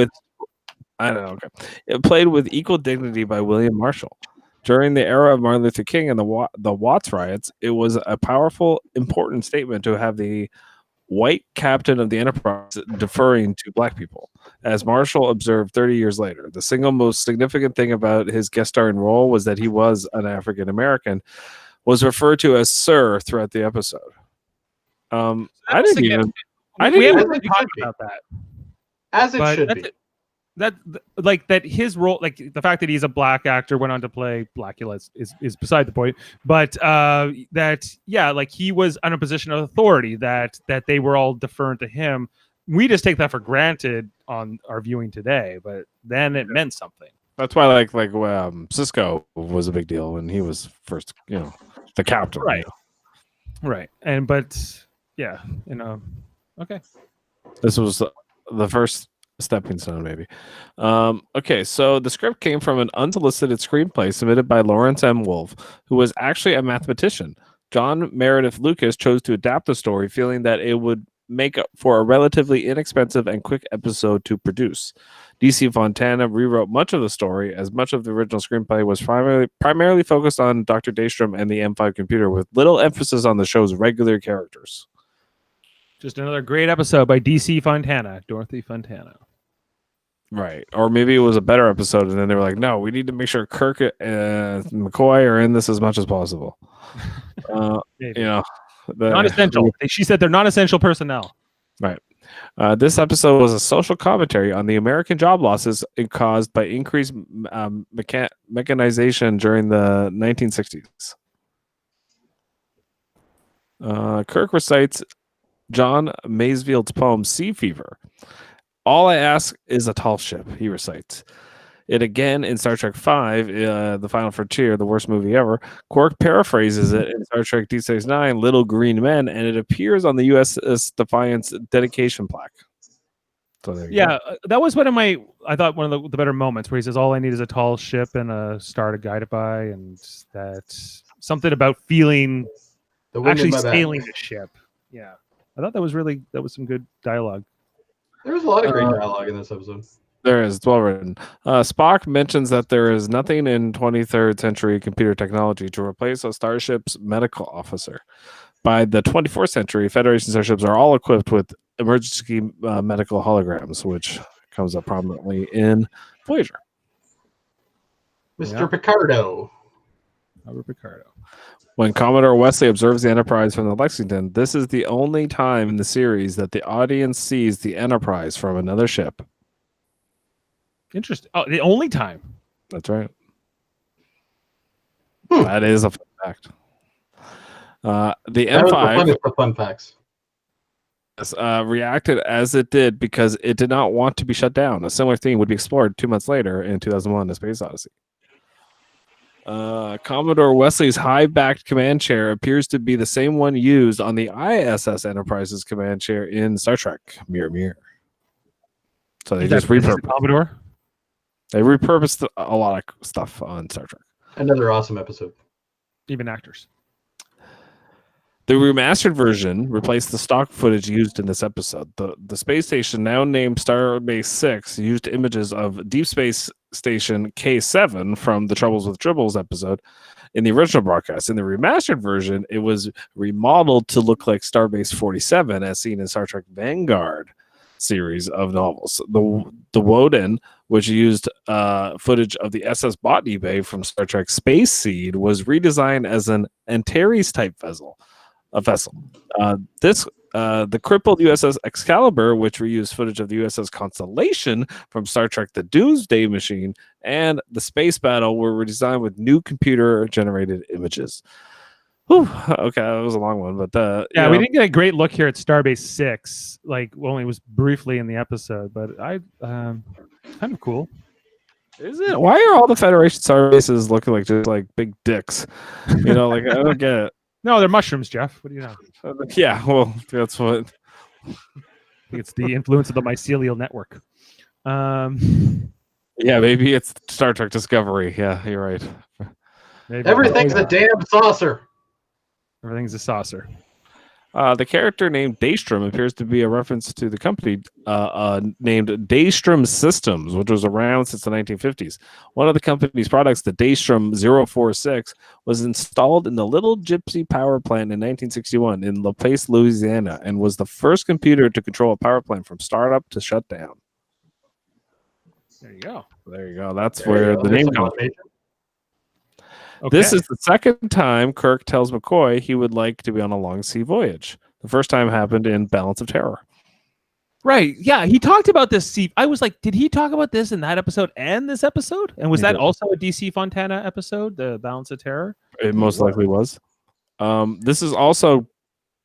with equal dignity by William Marshall. During the era of Martin Luther King and the Watts riots, it was a powerful, important statement to have the white captain of the Enterprise deferring to black people. As Marshall observed 30 years later, the single most significant thing about his guest starring role was that he was an African American, was referred to as Sir throughout the episode. I didn't even really talk about that. As it But should that's be. that his role, like the fact that he's a black actor, went on to play Blackula is beside the point. But like he was in a position of authority that they were all deferring to him. We just take that for granted on our viewing today, but then it meant something. That's why Cisco was a big deal when he was first, the captain. Right. Right. Okay. This was the first stepping stone, maybe. Okay, so the script came from an unsolicited screenplay submitted by Lawrence M. Wolfe, who was actually a mathematician. John Meredith Lucas chose to adapt the story, feeling that it would make up for a relatively inexpensive and quick episode to produce. DC Fontana rewrote much of the story, as much of the original screenplay was primarily focused on Dr. Daystrom and the M5 computer, with little emphasis on the show's regular characters. Just another great episode by DC Fontana, Dorothy Fontana. Right. Or maybe it was a better episode, and then they were like, no, we need to make sure Kirk and McCoy are in this as much as possible. Non-essential. She said they're non-essential personnel. Right. This episode was a social commentary on the American job losses caused by increased mechanization during the 1960s. Kirk recites John Masefield's poem Sea Fever. All I ask is a tall ship, he recites. It again in Star Trek V, The Final Frontier, the worst movie ever. Quark paraphrases it in Star Trek D69, Little Green Men, and it appears on the USS Defiance dedication plaque. So there you go. That was one of the better moments where he says, all I need is a tall ship and a star to guide it by, and that something about feeling The wind in actually my back. sailing the ship. Yeah, I thought that was some good dialogue. There was a lot of great dialogue in this episode. There is. It's well written. Spock mentions that there is nothing in 23rd century computer technology to replace a starship's medical officer. By the 24th century, Federation starships are all equipped with emergency medical holograms, which comes up prominently in Voyager. Mr. Yeah. Picardo. Robert Picardo. When Commodore Wesley observes the Enterprise from the Lexington, this is the only time in the series that the audience sees the Enterprise from another ship. Interesting. Oh, the only time. That's right. That is a fun fact. The That was the M5 funnest of fun facts. reacted as it did because it did not want to be shut down. A similar theme would be explored 2 months later in 2001: A Space Odyssey. Commodore Wesley's high-backed command chair appears to be the same one used on the ISS Enterprise's command chair in Star Trek Mirror Mirror. So they just repurposed. Commodore. They repurposed a lot of stuff on Star Trek. Another awesome episode. Even actors. The remastered version replaced the stock footage used in this episode. The space station, now named Starbase 6, used images of Deep Space Station K7 from the Troubles with Tribbles episode in the original broadcast. In the remastered version, it was remodeled to look like Starbase 47, as seen in Star Trek Vanguard series of novels. The Woden, which used footage of the SS Botany Bay from Star Trek Space Seed, was redesigned as an Antares type vessel. The crippled USS Excalibur, which reused footage of the USS Constellation from Star Trek The Doomsday Machine, and the space battle were redesigned with new computer-generated images. Whew, okay, that was a long one, but yeah, we didn't get a great look here at Starbase 6. Like, only was briefly in the episode, but kind of cool. Is it? Why are all the Federation star bases looking like just like big dicks? You know, like I don't get it. No, they're mushrooms, Jeff. What do you know? Yeah, well, that's what. I think it's the influence of the mycelial network. Yeah, maybe it's Star Trek Discovery. Yeah, you're right. Maybe. Everything's a damn saucer. Everything's a saucer. The character named Daystrom appears to be a reference to the company named Daystrom Systems, which was around since the 1950s. One of the company's products, the Daystrom 046, was installed in the Little Gypsy Power Plant in 1961 in La Place, Louisiana, and was the first computer to control a power plant from startup to shutdown. There you go. There you go. That's where the name comes from. Okay. This is the second time Kirk tells McCoy he would like to be on a long sea voyage. The first time happened in Balance of Terror. Right. Yeah, he talked about this sea. I was like, did he talk about this in that episode and this episode? And was that also a DC Fontana episode, the Balance of Terror? It most likely was. This is also,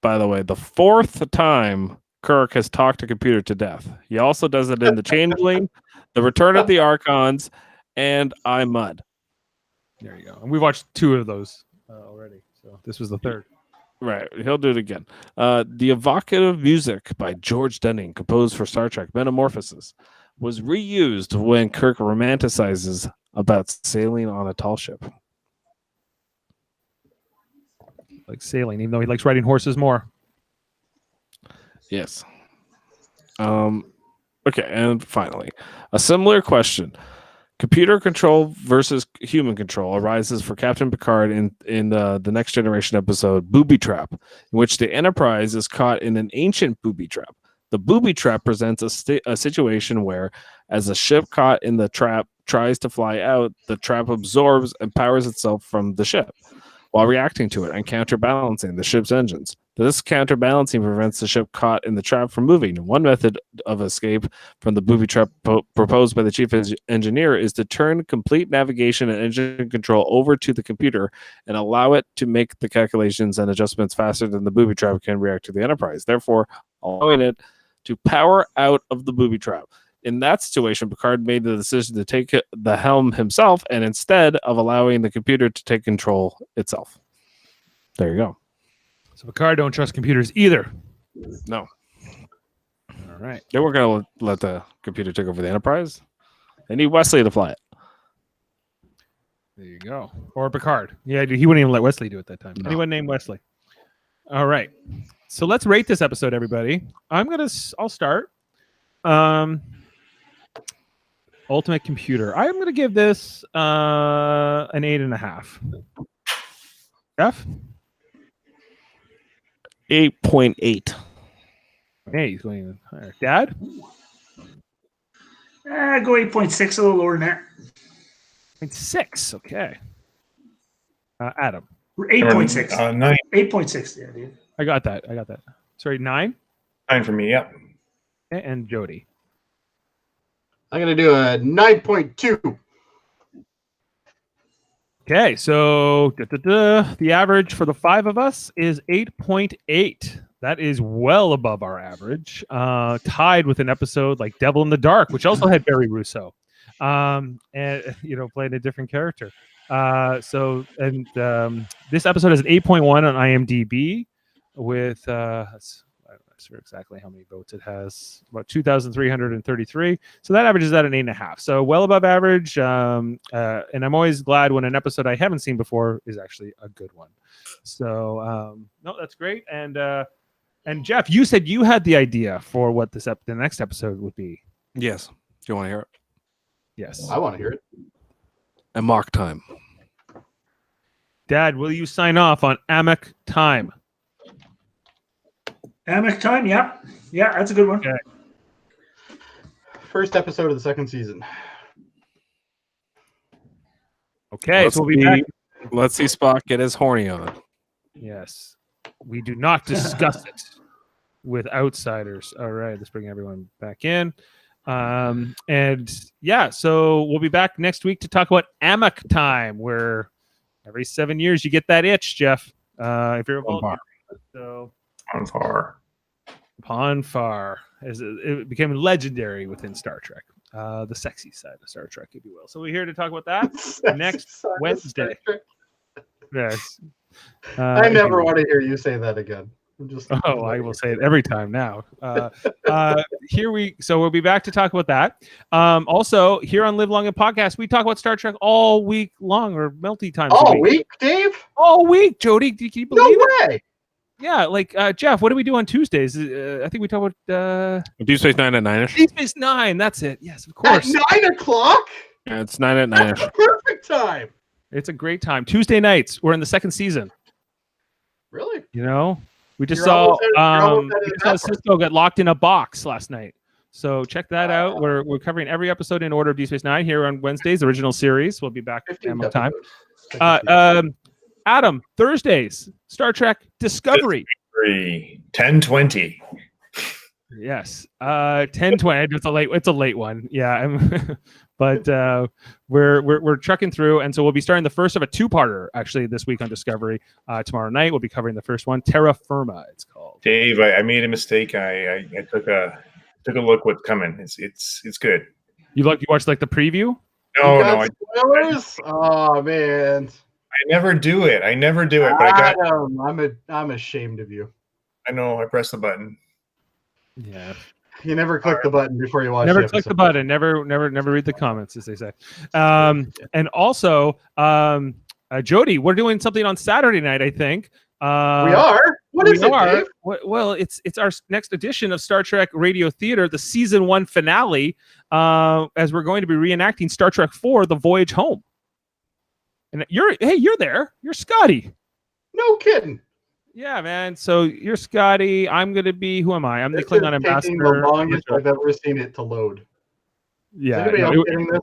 by the way, the fourth time Kirk has talked a computer to death. He also does it in The Changeling, The Return of the Archons, and I Mud. There you go. And we watched 2 of those already. So this was the third. Right. He'll do it again. The evocative music by George Denning, composed for Star Trek Metamorphosis, was reused when Kirk romanticizes about sailing on a tall ship. Like sailing, even though he likes riding horses more. Yes. Okay, and finally, a similar question. Computer control versus human control arises for Captain Picard in the Next Generation episode Booby Trap, in which the Enterprise is caught in an ancient booby trap. The booby trap presents a situation where, as a ship caught in the trap tries to fly out, the trap absorbs and powers itself from the ship, while reacting to it and counterbalancing the ship's engines. This counterbalancing prevents the ship caught in the trap from moving. One method of escape from the booby trap proposed by the chief engineer is to turn complete navigation and engine control over to the computer and allow it to make the calculations and adjustments faster than the booby trap can react to the Enterprise, therefore allowing it to power out of the booby trap. In that situation, Picard made the decision to take the helm himself, and instead of allowing the computer to take control itself. There you go. So Picard don't trust computers either. No. All right. They weren't going to let the computer take over the Enterprise. They need Wesley to fly it. There you go. Or Picard. Yeah, he wouldn't even let Wesley do it that time. No. Anyone named Wesley. All right. So let's rate this episode, everybody. I'll start. Ultimate Computer. I'm gonna give this an 8.5. Jeff? 8.8. Hey, he's going even higher. Dad? Go 8.6, a little lower than that. 6. Okay. Adam? 8.6. 9. 8.6, yeah, dude. I got that. Sorry, 9. 9 for me. Yep. Okay, and Jody? I'm gonna do a 9.2. Okay, so the average for the 5 of us is 8.8. That is well above our average, tied with an episode like Devil in the Dark, which also had Barry Russo, and played a different character. This episode has an 8.1 on IMDb with I'm not sure exactly how many votes it has, about 2,333. So that averages at an 8.5. So well above average. And I'm always glad when an episode I haven't seen before is actually a good one. So no, that's great. And Jeff, you said you had the idea for what the next episode would be. Yes. Do you want to hear it? Yes. I want to hear it. Amok time. Dad, will you sign off on Amok time? Amok time, yeah. Yeah, that's a good one. Okay. First episode of the second season. Okay, so we'll be back. Let's see Spock get his horny on. Yes. We do not discuss it with outsiders. All right, let's bring everyone back in. And yeah, so we'll be back next week to talk about Amok time, where every 7 years you get that itch, Jeff. If you're a volunteer. So Ponfar, as it became legendary within Star Trek, the sexy side of Star Trek, if you will. So we're here to talk about that next Wednesday. Yes. I never want to hear you say that again. I will say it every time now. So we'll be back to talk about that. Also, here on Live Long and Podcast, we talk about Star Trek all week long, or multi-times a all week, Dave? All week, Jody. Can you believe No it? way. Yeah, like Jeff, what do we do on Tuesdays? I think we talk about Deep Space Nine at 9ish. Deep Space Nine. That's it. Yes, of course. At 9 o'clock? Yeah, it's 9 at 9ish. That's the perfect time. It's a great time. Tuesday nights. We're in the second season. Really? You know, we just You're almost saw Cisco get locked in a box last night. So check that out. We're covering every episode in order of Deep Space Nine here on Wednesdays, original series. We'll be back at Amok time. Adam, Thursdays, Star Trek Discovery. 10:20. Yes. 10:20. It's a late one. Yeah. But we're trucking through, and so we'll be starting the first of a two-parter actually this week on Discovery. Tomorrow night we'll be covering the first one, Terra Firma. It's called. Dave, I made a mistake. I took a look what's coming. It's good. You watched like the preview? No. Spoilers? Oh man. I never do it. But I'm ashamed of you. I know. I pressed the button. Yeah. You never click the button before you watch. Never click the button. Never read the comments, as they say. And also, Jody, we're doing something on Saturday night, I think. We are. What is it, Dave? Well, it's our next edition of Star Trek Radio Theater, the season 1 finale, as we're going to be reenacting Star Trek 4: The Voyage Home. And you're there. You're Scotty. No kidding. Yeah, man. So you're Scotty. I'm gonna be. Who am I? I'm the Klingon ambassador. The longest I've ever seen it to load. Yeah. Is anybody else getting this?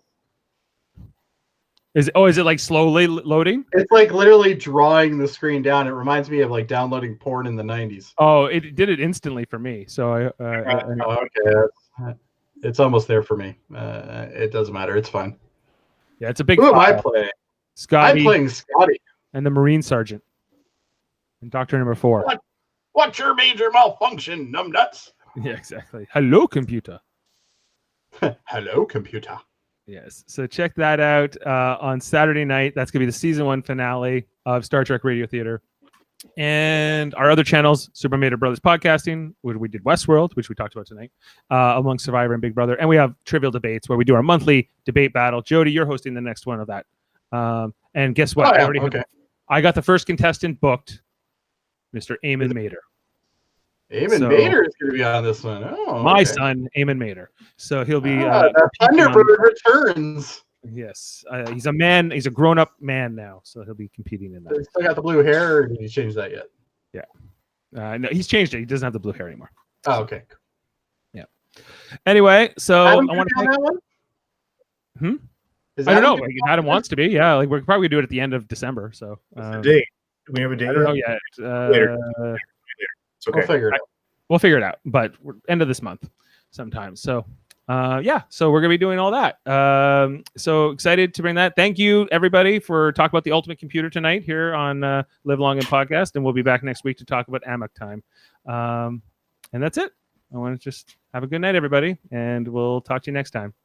Is it like slowly loading? It's like literally drawing the screen down. It reminds me of like downloading porn in the 90s. Oh, it did it instantly for me. So okay. It's almost there for me. It doesn't matter. It's fine. Yeah, it's a big. Who am I playing? Scotty. I'm playing Scotty. And the Marine Sergeant. And Doctor Number 4. What's your major malfunction, numbnuts? Yeah, exactly. Hello, computer. Hello, computer. Yes. So check that out on Saturday night. That's going to be the season 1 finale of Star Trek Radio Theater. And our other channels, Super Mater Brothers Podcasting, where we did Westworld, which we talked about tonight, among Survivor and Big Brother. And we have Trivial Debates, where we do our monthly debate battle. Jody, you're hosting the next one of that. And guess what? Oh, yeah, I okay. I got the first contestant booked, Mr. Eamon Mater. Eamon Mater is going to be on this one. Oh, My okay. son, Eamon Mater. So he'll be the Thunderbird returns. Yes, he's a man. He's a grown-up man now, so he'll be competing in that. He still got the blue hair, or did he change that yet? No, he's changed it. He doesn't have the blue hair anymore. Oh, okay. Anyway, so Adam, I want to. on that one? Is I don't Adam know. gonna be Adam on wants to be. Yeah, like we're probably gonna do it at the end of December. So What's the date? Do we have a date? I don't know yet. Later. It's okay. We'll figure it out. We'll figure it out, but we're end of this month sometime. So so we're gonna be doing all that. So excited to bring that. Thank you everybody for talking about the Ultimate Computer tonight here on Live Long and Podcast, and we'll be back next week to talk about Amok Time. And that's it. I want to just have a good night, everybody, and we'll talk to you next time.